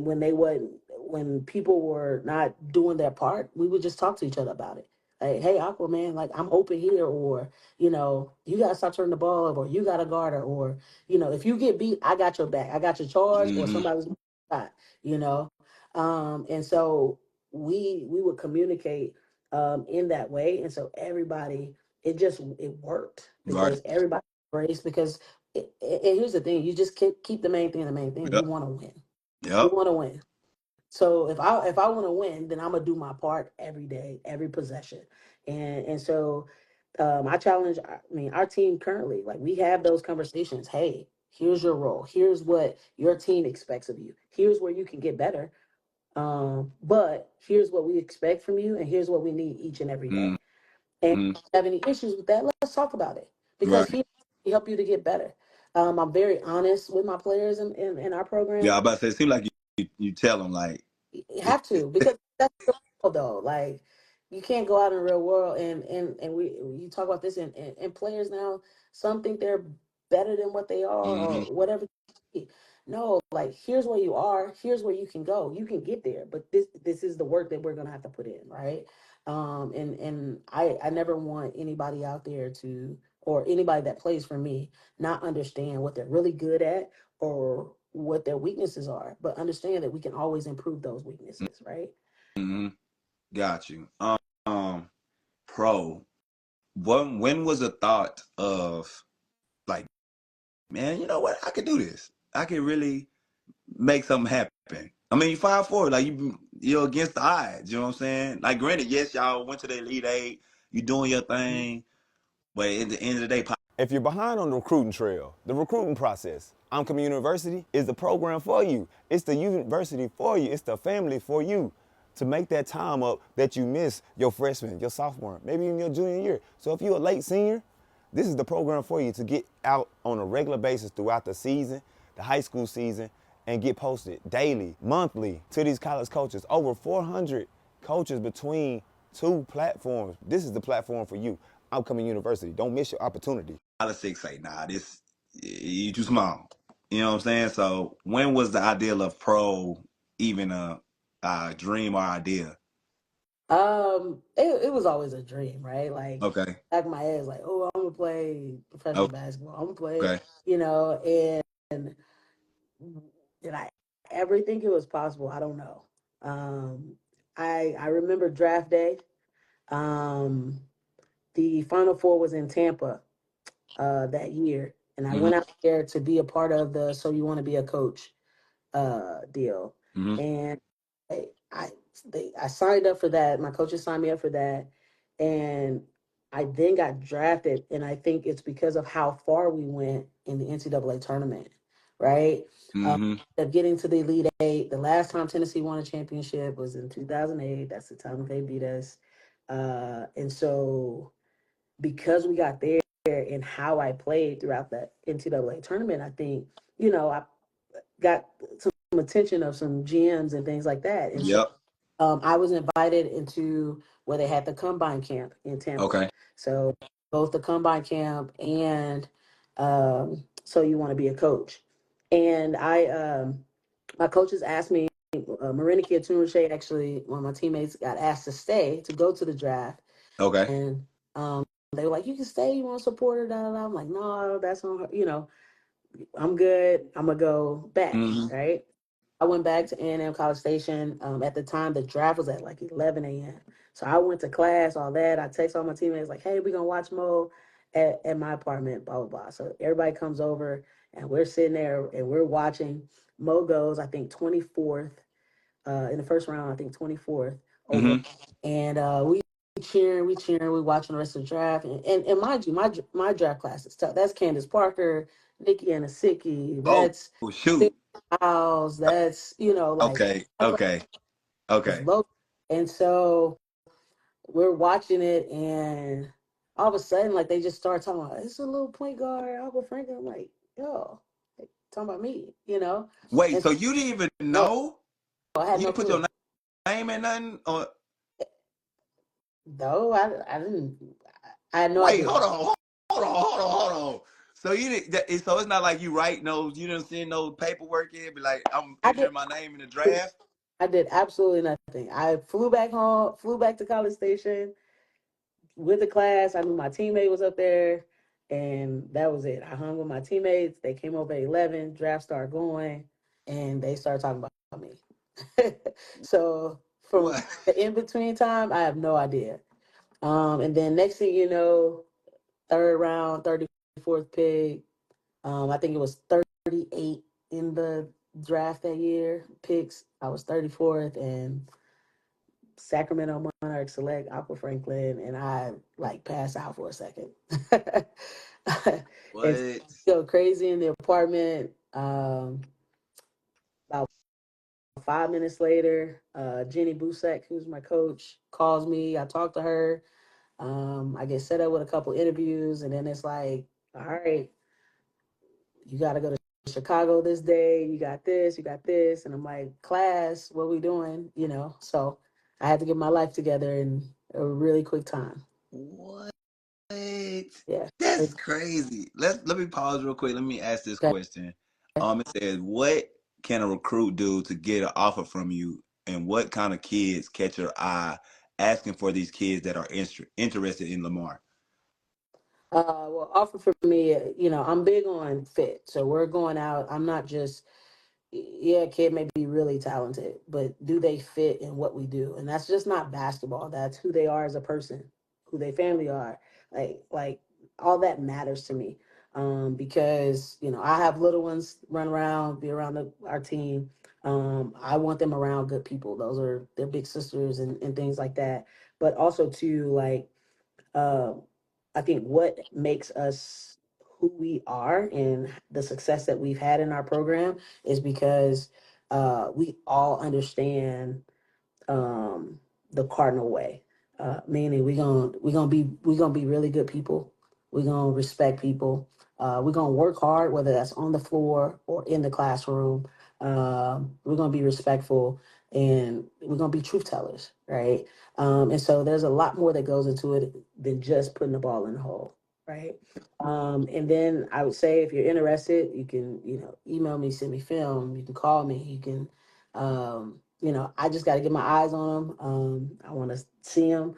when people were not doing their part, we would just talk to each other about it. Like, hey, Aqua, man, like, I'm open here, or you gotta stop turning the ball over, or you got to guard her, or if you get beat, I got your back, I got your charge, or Mm-hmm. somebody's shot, and so we would communicate in that way, and so everybody, it worked Right. because everybody embraced, because and here's the thing: you just keep the main thing the main thing. We Yep. want to win. We Yep. want to win. So if I want to win, then I'm gonna do my part every day, every possession, and so I challenge. I mean, our team currently, like, we have those conversations. Hey, here's your role. Here's what your team expects of you. Here's where you can get better. But here's what we expect from you, and here's what we need each and every day. And if Mm-hmm. you have any issues with that, let's talk about it, because Right. he help you to get better. I'm very honest with my players in our Yeah, I program. about to say, it seems like you tell them like You it's, have to, because that's the role, though. Like, you can't go out in the real world and we you talk about this and players now, some think they're better than what they are or Mm-hmm. whatever. No, like here's where you are, here's where you can go. You can get there, but this is the work that we're gonna have to put in, right? And I never want anybody out there to, or anybody that plays for me, not understand what they're really good at or what their weaknesses are, but understand that we can always improve those weaknesses, right? Mm-hmm. Got you. Pro. When was the thought of like, man, you know what? I could do this. I could really make something happen. I mean, you 5'4", like you're against the odds. You know what I'm saying? Like, granted, yes, y'all went to the Elite Eight. You doing your thing, but at the end of the day, If you're behind on the recruiting trail, the recruiting process, Coming University is the program for you. It's the university for you. It's the family for you to make that time up that you miss your freshman, your sophomore, maybe even your junior year. So if you're a late senior, this is the program for you to get out on a regular basis throughout the season, the high school season, and get posted daily, monthly to these college coaches. Over 400 coaches between two platforms. This is the platform for you. Coming University. Don't miss your opportunity. politics say, nah, this you too small. You know what I'm saying? So when was the ideal of pro even a dream or idea? It was always a dream, right? Like Okay. back in my head, it's like, oh, I'm gonna play professional basketball. I'm gonna play, Okay. you know, and did I ever think it was possible? I don't know. Um, I remember draft day. Um, the Final Four was in Tampa that year, and I Mm-hmm. went out there to be a part of the "So You Want to Be a Coach" deal, Mm-hmm. and I I signed up for that. My coaches signed me up for that, and I then got drafted. And I think it's because of how far we went in the NCAA tournament, right? Mm-hmm. Of getting to the Elite Eight. The last time Tennessee won a championship was in 2008. That's the time they beat us, and so because we got there and how I played throughout the NCAA tournament, I think I got some attention of some GMs and things like that. And so Yep. I was invited into where they had the combine camp in Tampa. Okay. So both the combine camp and So You Want to Be a Coach. And my coaches asked me, Mariniki Atunche, actually, one of my teammates got asked to stay to go to the draft. Okay. And they were like, you can stay, you want to support her, da, da, da. I'm like, no, that's on her, I'm good. I'm gonna go back, Mm-hmm. right? I went back to A&M College Station. At the time, the draft was at like 11 a.m. So I went to class, all that. I text all my teammates like, "Hey, we're gonna watch Mo at my apartment." Blah blah blah. So everybody comes over, and we're sitting there and we're watching. Mo goes, I think 24th in the first round. I think 24th over, Mm-hmm. and we cheering, we watching the rest of the draft, and mind you, my draft class is tough. That's Candace Parker, Nikki Anasicki, Oh, that's shoot. Miles, that's like Okay. my class Okay. is Okay. low, and so we're watching it, and all of a sudden, like they just start talking about it's a little point guard, Aqua Franklin. I'm like, yo, like, talking about me, Wait, and so you didn't even no, know? I had You no didn't put your clue. name and nothing? Or No, I didn't. I had no wait, idea. hold on. So you didn't. So it's not like you write no. You didn't send no paperwork in. Be like, I'm I did. entering my name in the draft. I did absolutely nothing. I flew back home, flew back to College Station with the class. I knew my teammate was up there, and that was it. I hung with my teammates. They came over at 11. Draft started going, and they started talking about me. So from What? the in between time, I have no idea. And then next thing you know, third round, 34th pick. I think it was 38 in the draft that year. Picks. I was 34th, and Sacramento Monarchs select Aqua Franklin, and I like pass out for a second. And What? go crazy in the apartment. About 5 minutes later, Jenny Busek, who's my coach, calls me. I talk to her. I get set up with a couple interviews, and then it's like, all right, you got to go to Chicago this day. You got this, you got this. And I'm like, class, what we doing? So I had to get my life together and a really quick time. What? Yeah. That's crazy. Let me pause real quick. Let me ask this Okay. question. It says, what can a recruit do to get an offer from you, and what kind of kids catch your eye asking for these kids that are interested in Lamar? Well, offer for me, I'm big on fit. So we're going out. I'm not just, yeah, kid may be really talented, but do they fit in what we do? And that's just not basketball. That's who they are as a person, who they family are. Like all that matters to me. Because I have little ones run around, be around our team. I want them around good people. Those are their big sisters and things like that. But also to like um, I think what makes us who we are and the success that we've had in our program is because we all understand um, the cardinal way. Meaning we gonna be really good people. We're gonna respect people. We're gonna work hard, whether that's on the floor or in the classroom. We're gonna be respectful and we're gonna be truth tellers, right? And so there's a lot more that goes into it than just putting the ball in the hole, right? And then I would say if you're interested, you can email me, send me film. You can call me. You can I just got to get my eyes on them. I want to see them.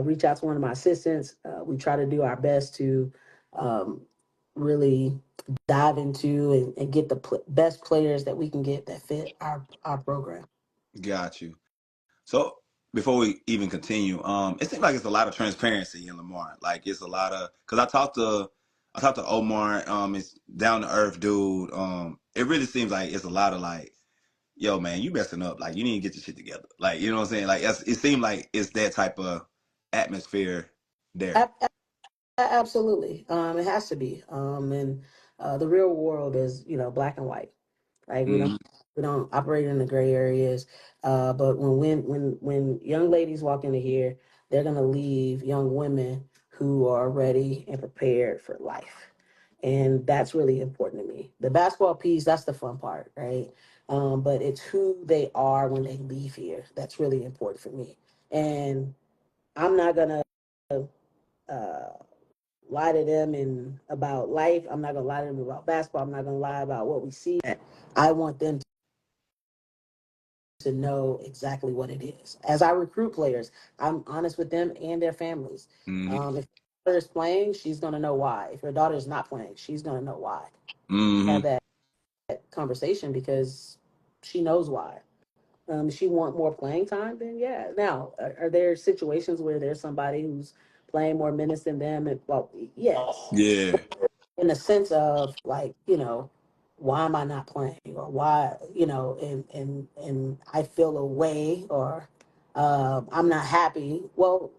Reach out to one of my assistants. We try to do our best to um, really dive into and get the best players that we can get that fit our program. Got you. So before we even continue, it seems like it's a lot of transparency in Lamar. Like it's a lot of because I talked to Omar. It's down to earth dude. It really seems like it's a lot of like, yo, man, you messing up. Like you need to get your shit together. Like you know what I'm saying. Like it seemed like it's that type of atmosphere there. A- Absolutely, it has to be. And the real world is black and white. Like Mm-hmm. we don't operate in the gray areas. But when young ladies walk into here, they're gonna leave young women who are ready and prepared for life, and that's really important to me. The basketball piece, that's the fun part, right? But it's who they are when they leave here that's really important for me. And I'm not gonna uh, lie to them and about life. I'm not gonna lie to them about basketball. I'm not gonna lie about what we see. I want them to know exactly what it is. As I recruit players, I'm honest with them and their families. Mm-hmm. If your daughter is playing, she's going to know why. If your daughter is not playing, she's going to know why. Mm-hmm. Have that conversation because she knows why. She want more playing time, then yeah. Now, are there situations where there's somebody who's playing more minutes than them? And, well, yes, Yeah. in the sense of like why am I not playing or why and I feel a way or I'm not happy. Well,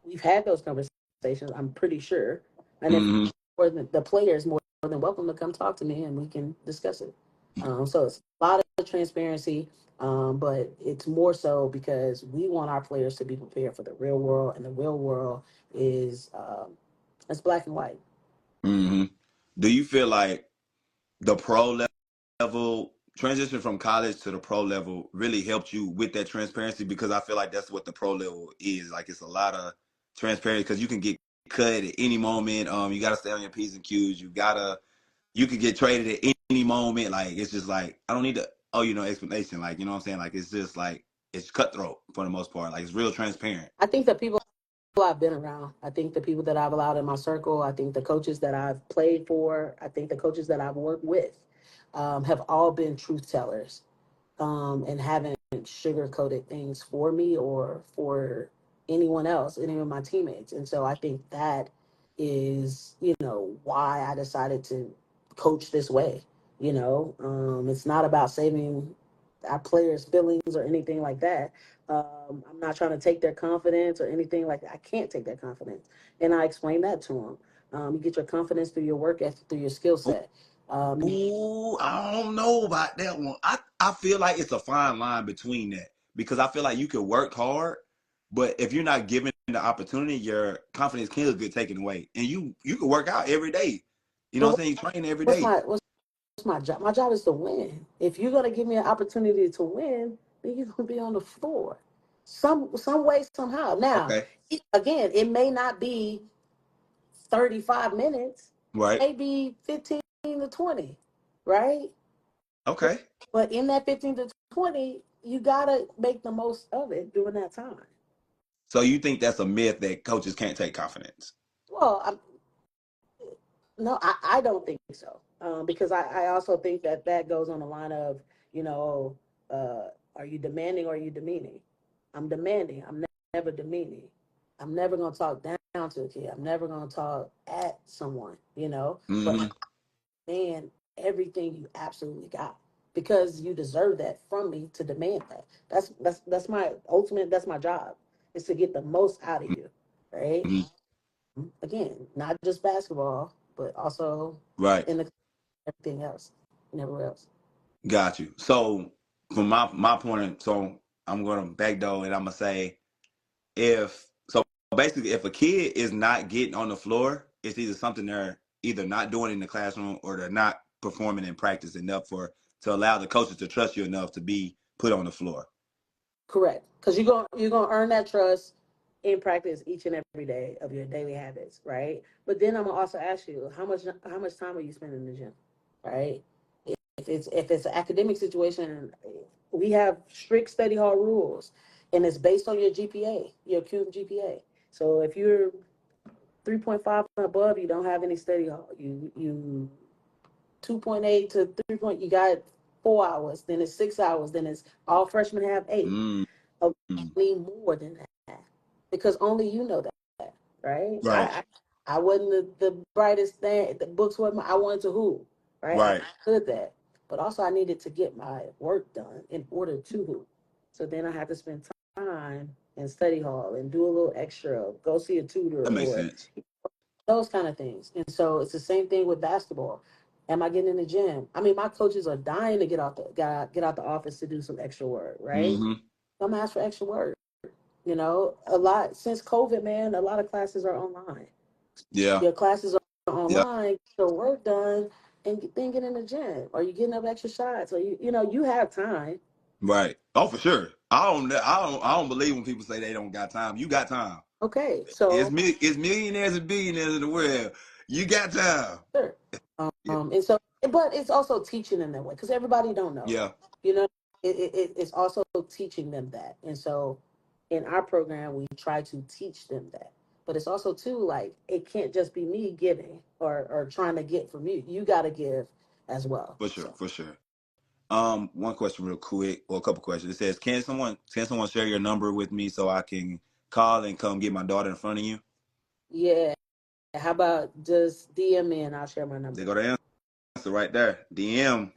we've had those conversations, I'm pretty sure, and if Mm-hmm. or the player is more than welcome to come talk to me and we can discuss it. So it's a lot of transparency, but it's more so because we want our players to be prepared for the real world, and the real world is it's black and white. Mm-hmm. Do you feel like the pro level transition from college to the pro level really helped you with that transparency? Because I feel like that's what the pro level is. Like it's a lot of transparency because you can get cut at any moment. You gotta stay on your P's and Q's. You could get traded at any moment. Like it's just like I don't need to explanation. Like you know what I'm saying? Like it's just like it's cutthroat for the most part. Like it's real transparent. I think that people I've been around, I think the people that I've allowed in my circle, I think the coaches that I've played for, I think the coaches that I've worked with have all been truth tellers and haven't sugar coated things for me or for anyone else, any of my teammates. And so I think that is, why I decided to coach this way. It's not about saving our players' feelings or anything like that. I'm not trying to take their confidence or anything like that. I can't take their confidence. And I explain that to them. You get your confidence through your work ethic, through your skill set. Um, Ooh, I don't know about that one. I feel like it's a fine line between that because I feel like you could work hard, but if you're not given the opportunity, your confidence can get taken away. And you can work out every day. You know what but I'm saying? You train every what's day. my job? My job is to win. If you're gonna give me an opportunity to win, then you're gonna be on the floor. some way, somehow. Now, Okay. again, it may not be 35 minutes, Right. maybe 15 to 20, right? But, Okay. but in that 15 to 20, you gotta make the most of it during that time. So you think that's a myth that coaches can't take confidence? Well, no, I don't think so. Because I also think that that goes on the line of, you know, are you demanding or are you demeaning? I'm demanding. I'm never demeaning. I'm never going to talk down to a kid. I'm never going to talk at someone, but Mm-hmm. I demand everything you absolutely got because you deserve that from me to demand that. That's my ultimate, that's my job is to get the most out of you, right? Mm-hmm. Again, not just basketball, but also Right. in the everything else and everywhere else. Got you. So from my point, so I'm gonna backdoor and I'm gonna say if so basically if a kid is not getting on the floor, it's either something they're either not doing in the classroom or they're not performing in practice enough for to allow the coaches to trust you enough to be put on the floor. Correct, because you're gonna earn that trust in practice each and every day of your daily habits, right? But then I'm gonna also ask you how much time are you spending in the gym, right? If it's an academic situation, we have strict study hall rules, and it's based on your GPA, your cumulative GPA. So if you're 3.5 and above, you don't have any study hall. You 2.8 to 3 point, you got 4 hours, then it's 6 hours, then it's all freshmen have eight. Mm. Oh, I need more than that because only you know that, right? Right. I wasn't the brightest thing. The books wasn't. I wanted to hoop, right? I Right. could that, but also I needed to get my work done in order to hoop. So then I had to spend time in study hall and do a little extra, go see a tutor That makes or sense. those kind of things. And so it's the same thing with basketball. Am I getting in the gym? I mean, my coaches are dying to get out the office to do some extra work, right? Mm-hmm. I'm ask for extra work. A lot since COVID, man. A lot of classes are online. Yeah. Your classes are Yeah. online. Get your work done, and then get in the gym. Are you getting up extra shots? Or you have time. Right. Oh, for sure. I don't believe when people say they don't got time. You got time. Okay, so It's millionaires and billionaires in the world. You got time. sure. Yeah. And so, but it's also teaching them that way because everybody don't know. Yeah. You know, it's also teaching them that. And so, in our program, we try to teach them that. But it's also too like it can't just be me giving or trying to get from you. You got to give as well. For sure. So For sure. One question real quick, or a couple questions. It says, can someone share your number with me so I can call and come get my daughter in front of you? yeah, how about just DM me and I'll share my They number. go to answer right there. DM.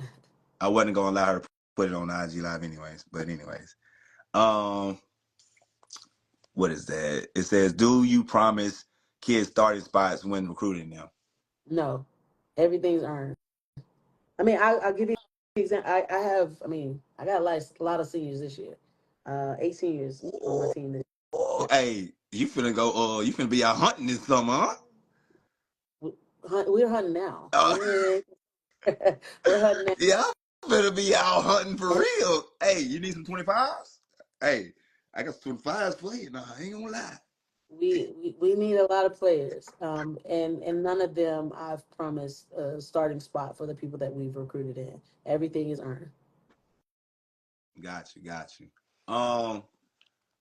I wasn't gonna allow her to put it on IG Live anyways. But anyways. Um, what is that? It says, do you promise kids starting spots when recruiting them? No, everything's earned. I mean, I'll give you the example. I have. I mean, I got a lot of seniors this year. 8 seniors on my Oh, team this year. hey, you finna go, you finna be out hunting this summer, huh? We're hunting now. Uh, We're hunting now. yeah, I'm finna be out hunting for And real. Hey, you need some 25s? Hey, I got some 25s for you. Nah, I ain't gonna lie. we need a lot of players. And none of them I've promised a starting spot for the people that we've recruited in. Everything is earned. Got you.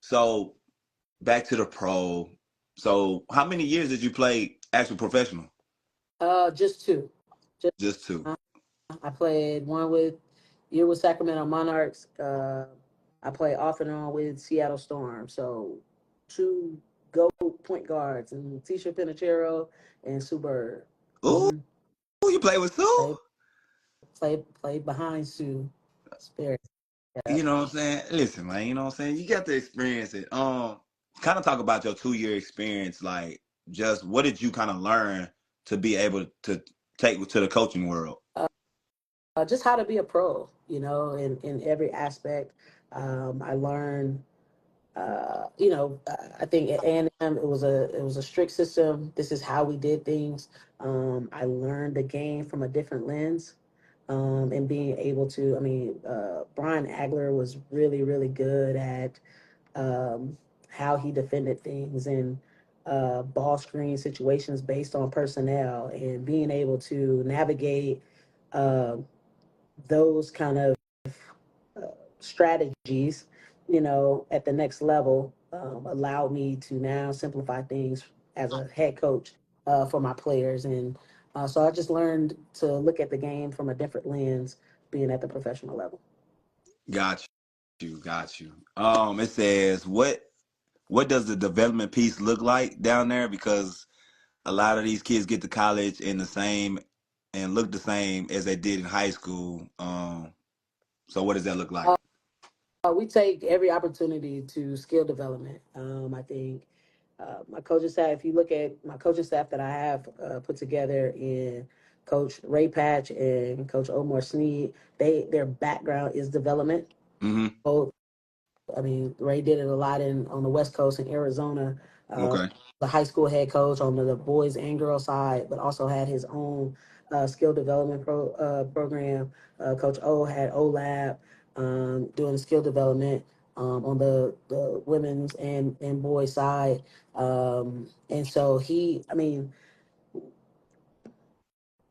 So back to the pro. So how many years did you play actual professional? Just two. Just Just two. I played one with year with Sacramento Monarchs. I played off and on with Seattle Storm. So two go point guards and Tisha Pinachero and Sue Bird. Ooh, Mm-hmm. you play with Sue? Play behind Sue. Spirit. You Yep. know what I'm saying? Listen, man, you know what I'm saying? You got to experience it. Kind of talk about your 2 year experience. Like, just what did you kind of learn to be able to take to the coaching world? Just how to be a pro, in every aspect. I learned, I think at A&M it was a strict system. This is how we did things. I learned the game from a different lens, and being able to. I mean, Brian Agler was really really good at how he defended things and ball screen situations based on personnel and being able to navigate uh, those kind of strategies, at the next level, allowed me to now simplify things as a head coach for my players. And so I just learned to look at the game from a different lens being at the professional level. Got you. It says what does the development piece look like down there? Because a lot of these kids get to college in the same and look the same as they did in high school. So what does that look like? We take every opportunity to skill development. I think my coaching staff, if you look at my coaching staff that I have put together in Coach Ray Patch and Coach Omar Sneed, their background is development. Mm-hmm. Both, I mean, Ray did it a lot on the West Coast in Arizona. Uh, Okay. the high school head coach on the boys and girls side, but also had his own skill development program. Coach O had O Lab doing skill development on the women's and boys side. And so I mean,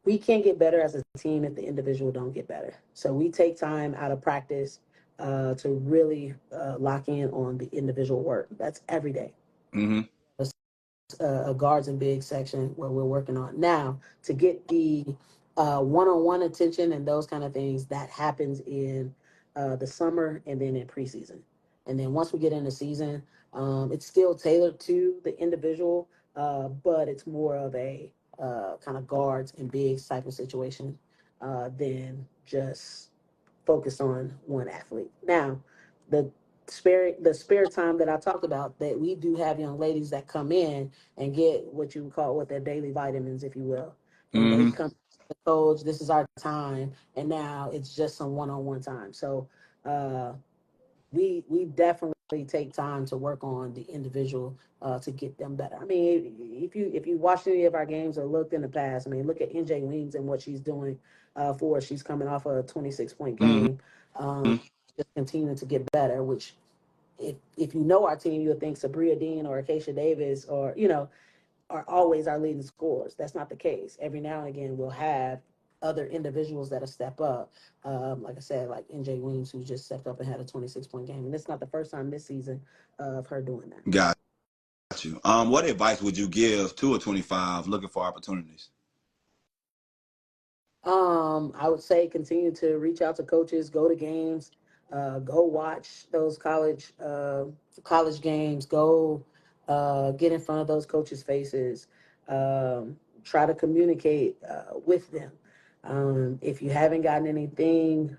we can't get better as a team if the individual don't get better. So we take time out of practice to really lock in on the individual work. That's every day. Mm-hmm. A guards and big section where we're working on now to get the one-on-one attention and those kind of things that happens in the summer and then in preseason. And then once we get into season, it's still tailored to the individual, but it's more of a kind of guards and bigs type of situation than just focus on one athlete. Now, the spare time that I talked about, that we do have young ladies that come in and get what you would call what their daily vitamins, if you will, and they Mm-hmm. come to the coach. This is our time, and now it's just some one-on-one time. So uh, we definitely take time to work on the individual to get them better. I mean, if you watched any of our games or looked in the past, I mean, look at NJ Weems and what she's doing for us. She's coming off a 26-point game, Mm-hmm. just continuing to get better. Which, if you know our team, you would think Sabria Dean or Acacia Davis or are always our leading scorers. That's not the case. Every now and again, we'll have other individuals that'll step up. Like I said, like NJ Williams, who just stepped up and had a 26-point game. And it's not the first time this season of her doing that. Got you. What advice would you give to a 25 looking for opportunities? I would say continue to reach out to coaches, go to games, go watch those college games, go get in front of those coaches' faces, try to communicate with them. If you haven't gotten anything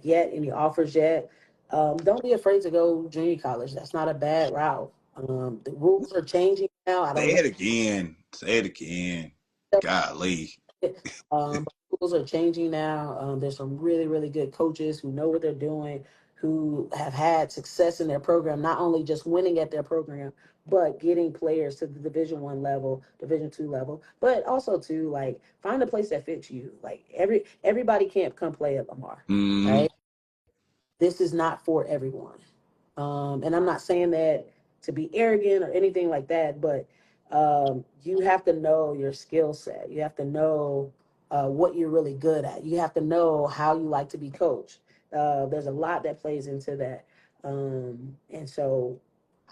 yet, any offers yet, don't be afraid to go junior college. That's not a bad route. The rules are changing now. I Say don't know. it again. Say it again. Golly. But schools are changing now. There's some really, really good coaches who know what they're doing, who have had success in their program, not only just winning at their program, but getting players to the Division 1 level, Division 2 level, but also to like find a place that fits you. Like everybody can't come play at Lamar, Mm-hmm. right? This is not for everyone. And I'm not saying that to be arrogant or anything like that, but you have to know your skill set. You have to know what you're really good at. You have to know how you like to be coached. There's a lot that plays into that. And so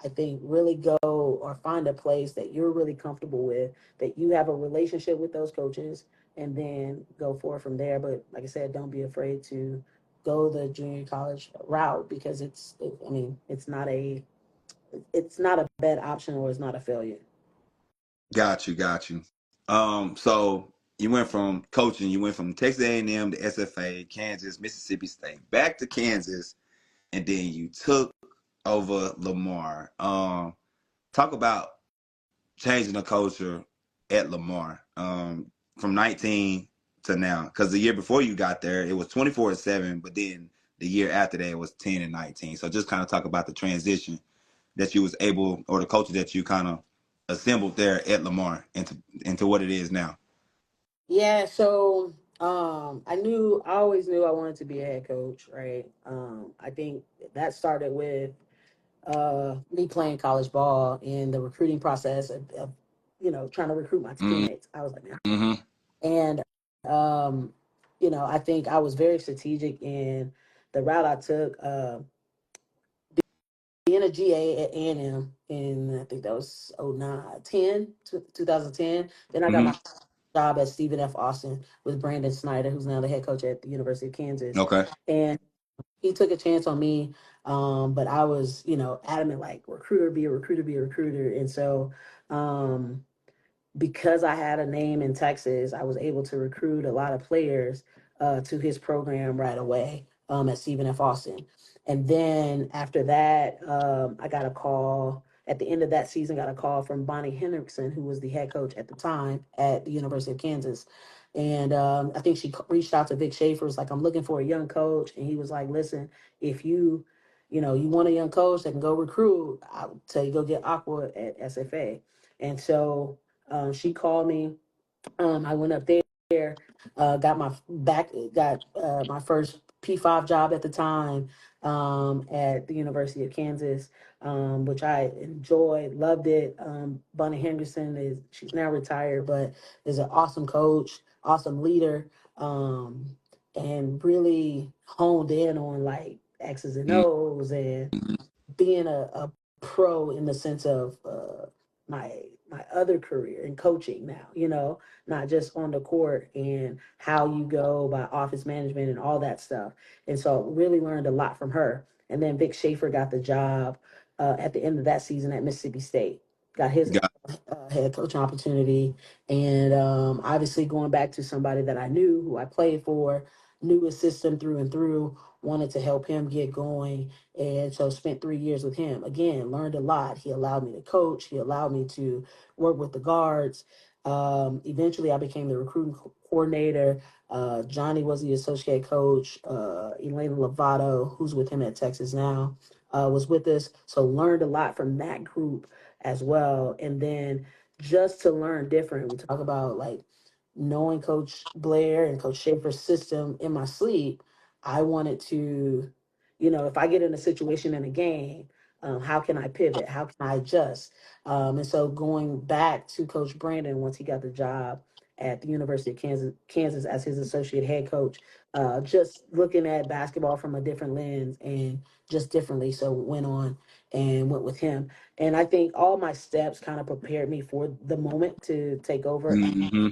I think really go or find a place that you're really comfortable with, that you have a relationship with those coaches, and then go forward from there. But like I said, don't be afraid to go the junior college route because I mean, it's not a bad option or it's not a failure. Got you. So you went from coaching, you went from Texas A&M to SFA, Kansas, Mississippi State, back to Kansas, and then you took over Lamar. Talk about changing the culture at Lamar from 19 to now. Because the year before you got there, it was 24-7, but then the year after that, it was 10-19. So just kind of talk about the transition that you was able, or the culture that you kind of assembled there at Lamar into what it is now. Yeah, so I always knew I wanted to be a head coach, right? I think that started with me playing college ball and the recruiting process of trying to recruit my Mm-hmm. teammates. I was like, man. Mm-hmm. And, um, I think I was very strategic in the route I took. Being a GA at A&M in, I think that was 2010. Then I got Mm-hmm. my job at Stephen F. Austin with Brandon Snyder, who's now the head coach at the University of Kansas. Okay. And he took a chance on me. But I was, adamant, like, recruiter, be a recruiter, be a recruiter. And so, because I had a name in Texas, I was able to recruit a lot of players to his program right away at Stephen F. Austin. And then after that, I got a call at the end of that season, got a call from Bonnie Hendrickson, who was the head coach at the time at the University of Kansas. And I think she reached out to Vic Schaefer, was like, I'm looking for a young coach. And he was like, listen, if you want a young coach that can go recruit, I'll tell you, go get Aqua at SFA. And so she called me. I went up there, got my first P5 job at the time at the University of Kansas, which I enjoyed, loved it. Bonnie Henderson she's now retired, but is an awesome coach, awesome leader, and really honed in on like X's and O's and being a pro in the sense of my other career in coaching now, not just on the court and how you go by office management and all that stuff. And so really learned a lot from her. And then Vic Schaefer got the job at the end of that season at Mississippi State, got his Got. head coaching opportunity. And obviously going back to somebody that I knew, who I played for, knew his system through and through, wanted to help him get going, and so spent 3 years with him. Again, learned a lot. He allowed me to coach. He allowed me to work with the guards. Eventually, I became the recruiting coordinator. Johnny was the associate coach. Elena Lovato, who's with him at Texas now, was with us. So learned a lot from that group as well. And then just to learn different, we talk about like knowing Coach Blair and Coach Schaefer's system in my sleep. I wanted to, if I get in a situation in a game, how can I pivot? How can I adjust? And so going back to Coach Brandon, once he got the job at the University of Kansas as his associate head coach, just looking at basketball from a different lens and just differently. So went on and went with him. And I think all my steps kind of prepared me for the moment to take over. Mm-hmm.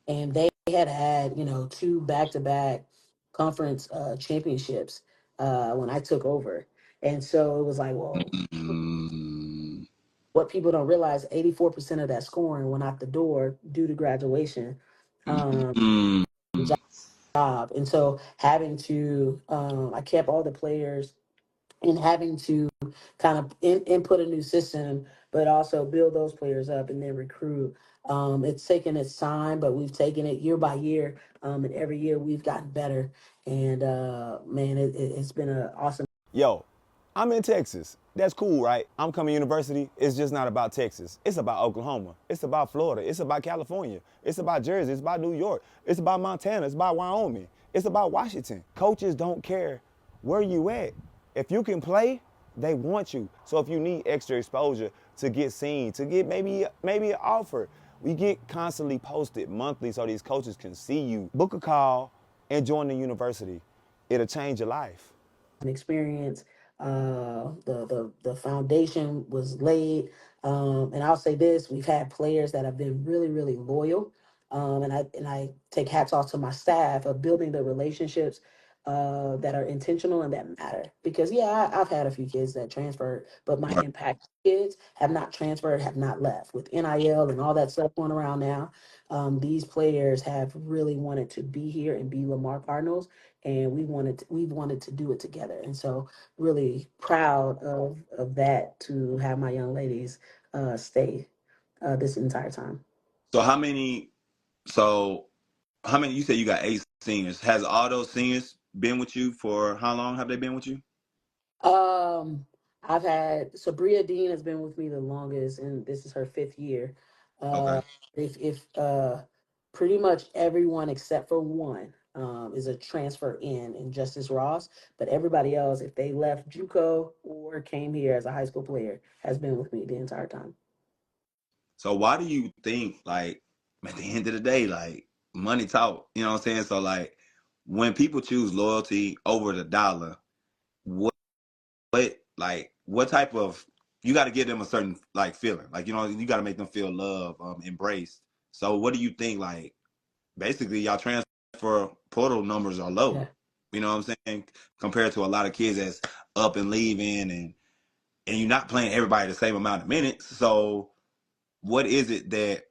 And they had, two back-to-back conference championships when I took over. And so it was like, well, Mm-hmm. what people don't realize, 84% of that scoring went out the door due to graduation Mm-hmm. job. And so having to, I kept all the players and having to kind of input a new system, but also build those players up and then recruit. It's taken its time, but we've taken it year by year. And every year we've gotten better. And man, it's been an awesome. Yo, I'm in Texas. That's cool, right? I'm coming university. It's just not about Texas. It's about Oklahoma. It's about Florida. It's about California. It's about Jersey. It's about New York. It's about Montana. It's about Wyoming. It's about Washington. Coaches don't care where you at. If you can play, they want you. So if you need extra exposure to get seen, to get maybe an offer, we get constantly posted monthly so these coaches can see you. Book a call and join the university. It'll change your life. Experience. The foundation was laid, and I'll say this: we've had players that have been really, really loyal, and I take hats off to my staff of building the relationships that are intentional and that matter. Because yeah, I've had a few kids that transferred, but my impact kids have not transferred, have not left. With NIL and all that stuff going around now, these players have really wanted to be here and be Lamar Cardinals, and we've wanted to do it together. And so really proud of that, to have my young ladies stay this entire time. So how many? So how many? You said you got 8 seniors. Has all those seniors been with you for how long? Have they been with you? Um, I've had Sabria Dean has been with me the longest, and this is her 5th year. Okay. If pretty much everyone except for one, is a transfer in and Justice Ross. But everybody else, if they left JUCO or came here as a high school player, has been with me the entire time. So why do you think, like, at the end of the day, like, money talk, you know what I'm saying? So, like, when people choose loyalty over the dollar, what what type of, you got to give them a certain, like, feeling. Like, you know, you got to make them feel love, embraced. So what do you think, like, basically y'all transfer portal numbers are low, Yeah. you know what I'm saying, compared to a lot of kids that's up and leaving, and you're not playing everybody the same amount of minutes. So what is it that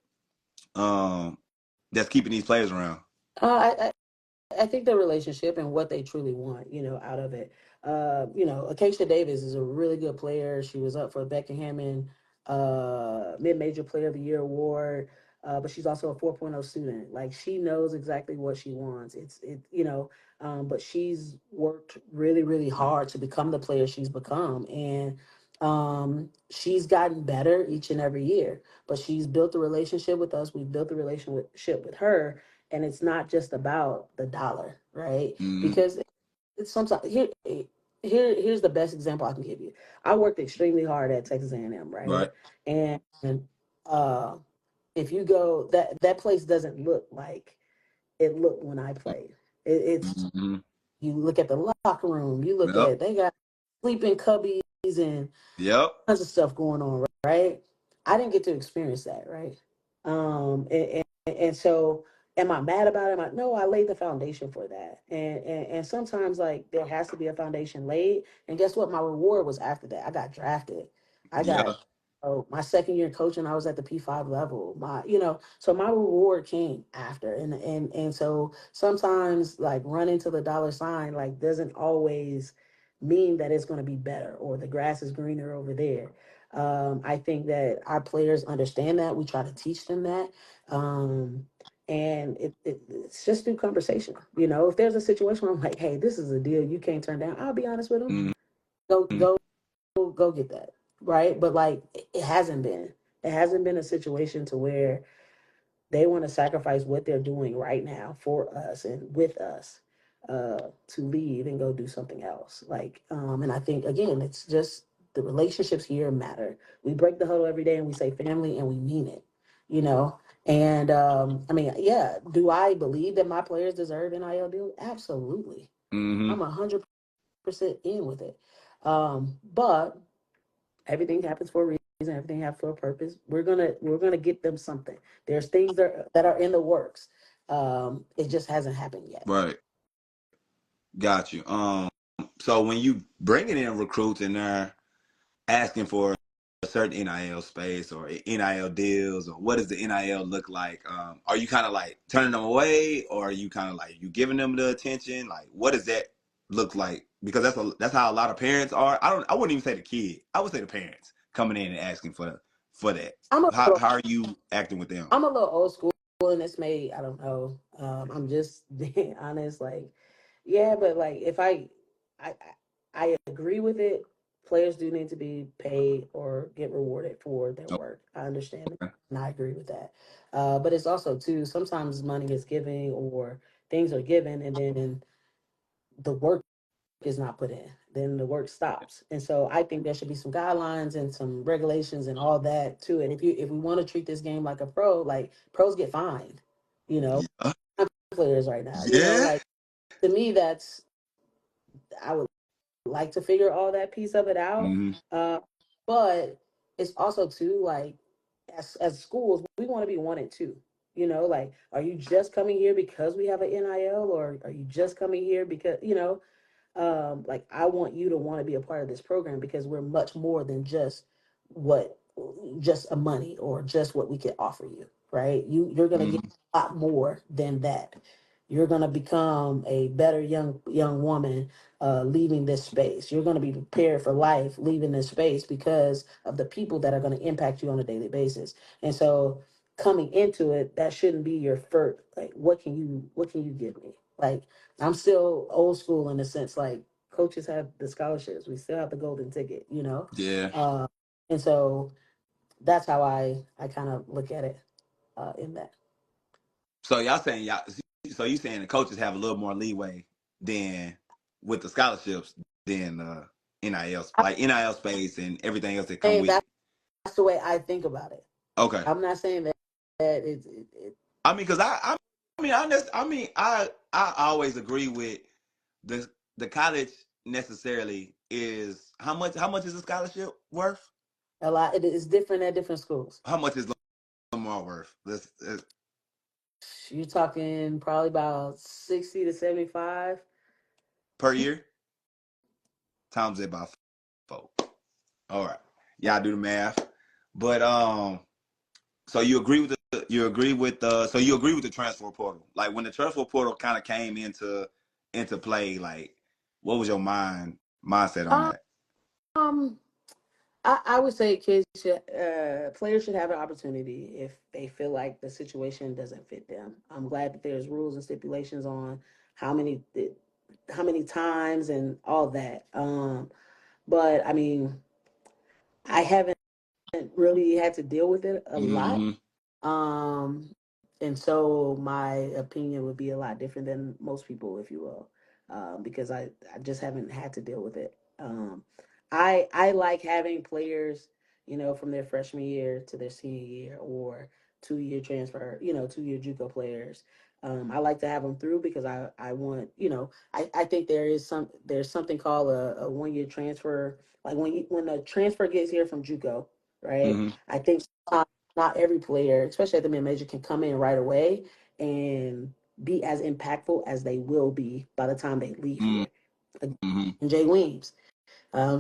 that's keeping these players around? I think the relationship and what they truly want, out of it. Acacia Davis is a really good player. She was up for the Becky Hammond Mid-Major Player of the Year award, but she's also a 4.0 student. Like, she knows exactly what she wants. But she's worked really, really hard to become the player she's become, and she's gotten better each and every year. But she's built a relationship with us. We've built a relationship with her, and it's not just about the dollar, right? Mm-hmm. Because it's sometimes here's the best example I can give you. I worked extremely hard at Texas A&M, right? Right. And uh, if you go, that place doesn't look like it looked when I played. It's Mm-hmm. You look at the locker room, you look Yep. at they got sleeping cubbies and Yep. tons of stuff going on, right? I didn't get to experience that, right? And so, am I mad about it? No, I laid the foundation for that, and sometimes, like, there has to be a foundation laid. And guess what? My reward was after that. I got drafted. I Yeah. got my second year coaching. I was at the P5 level. So my reward came after, and so sometimes, like, running to the dollar sign, like, doesn't always mean that it's going to be better or the grass is greener over there. I think that our players understand that. We try to teach them that. Um, and it's just through conversation. If there's a situation where I'm like, hey, this is a deal you can't turn down, I'll be honest with them. Go, Mm-hmm. go, go get that. Right. But, like, it hasn't been. It hasn't been a situation to where they want to sacrifice what they're doing right now for us and with us to leave and go do something else. Like, and I think, again, it's just the relationships here matter. We break the huddle every day and we say family and we mean it, you know? And I mean, yeah, do I believe that my players deserve NIL deals? Absolutely. Mm-hmm. I'm 100% in with it. But everything happens for a reason. Everything happens for a purpose. We're gonna get them something. There's things that are in the works. It just hasn't happened yet. Right. Got you. So when you bringing in recruits and they're asking for a certain NIL space or NIL deals, or what does the NIL look like? Are you kind of like turning them away, or are you kind of like you giving them the attention? Like, what does that look like? Because that's how a lot of parents are. I wouldn't even say the kid. I would say the parents coming in and asking for that. I'm a little, How are you acting with them? I'm a little old school, and this may, I don't know. I'm just being honest. Like, yeah, but, like, if I, I agree with it. Players do need to be paid or get rewarded for their work. I understand it, Okay. and I agree with that. But it's also too, sometimes money is giving or things are given, and then the work is not put in, then the work stops. And so I think there should be some guidelines and some regulations and all that too. And if we want to treat this game like a pro, like, pros get fined, you know, Yeah. players right now, Yeah. like, to me, I would like to figure all that piece of it out. Mm-hmm. But it's also too, like, as schools, we want to be wanted too. Like, are you just coming here because we have an NIL, or are you just coming here because, like, I want you to want to be a part of this program because we're much more than what just a money or just what we can offer you, right? You're going to get Mm-hmm. a lot more than that. You're going to become a better young woman leaving this space. You're going to be prepared for life leaving this space because of the people that are going to impact you on a daily basis. And so, coming into it, that shouldn't be your first, like, what can you give me? Like, I'm still old school in the sense, like, coaches have the scholarships. We still have the golden ticket. Yeah. Uh, and so that's how I kind of look at it in that. So y'all saying y'all you saying the coaches have a little more leeway than with the scholarships than NIL, like NIL space and everything else that come with it. That's the way I think about it. Okay. I'm not saying that it's. I mean, because I always agree with the college necessarily is how much is a scholarship worth? A lot. It is different at different schools. How much is Lamar worth? You're talking probably about 60 to 75 per year. Times it by 4. All right, y'all do the math. But so you agree with the transfer portal? Like when the transfer portal kind of came into play, like what was your mindset on that? Um, I would say players should have an opportunity if they feel like the situation doesn't fit them. I'm glad that there's rules and stipulations on how many times and all that. But I mean, I haven't really had to deal with it a lot. Mm-hmm. And so my opinion would be a lot different than most people, if you will, because I just haven't had to deal with it. I like having players, from their freshman year to their senior year or 2-year transfer, 2-year JUCO players. I like to have them through because I want, I think there's something called a 1-year transfer. Like when a transfer gets here from JUCO, right? Mm-hmm. I think not every player, especially at the mid-major, can come in right away and be as impactful as they will be by the time they leave here. Mm-hmm. And Jay Weems,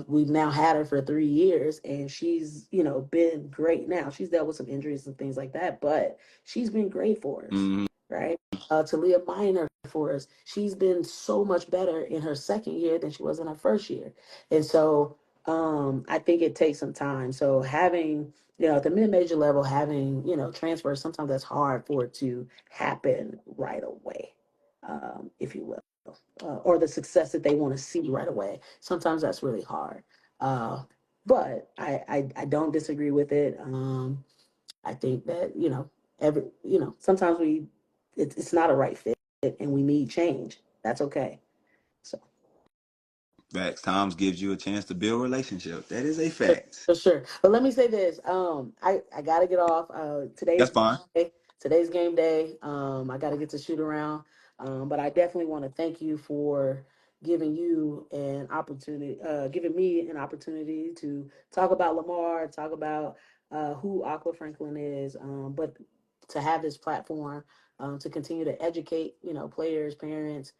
we've now had her for 3 years, and she's been great. Now she's dealt with some injuries and things like that, but she's been great for us, Mm-hmm. right? Talia Minor for us, she's been so much better in her second year than she was in her first year, and so I think it takes some time. So having at the mid-major level, having transfers, sometimes that's hard for it to happen right away, if you will. Or the success that they want to see right away. Sometimes that's really hard. But I don't disagree with it. I think that, sometimes it's not a right fit and we need change. That's okay. So. Facts. Times gives you a chance to build a relationship. That is a fact. For sure. But let me say this. I gotta get off. That's fine. Today's game day. I gotta get to shoot around. But I definitely want to thank you for giving me an opportunity to talk about Lamar, talk about who Aqua Franklin is, but to have this platform to continue to educate, players, parents,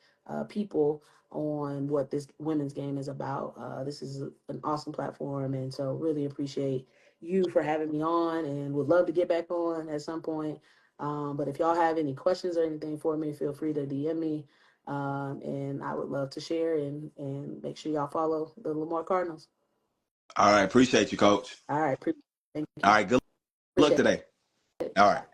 people on what this women's game is about. This is an awesome platform, and so really appreciate you for having me on, and would love to get back on at some point. But if y'all have any questions or anything for me, feel free to DM me, and I would love to share and make sure y'all follow the Lamar Cardinals. All right. Appreciate you, Coach. All right, thank All you. right. Good luck Appreciate today. it. All right.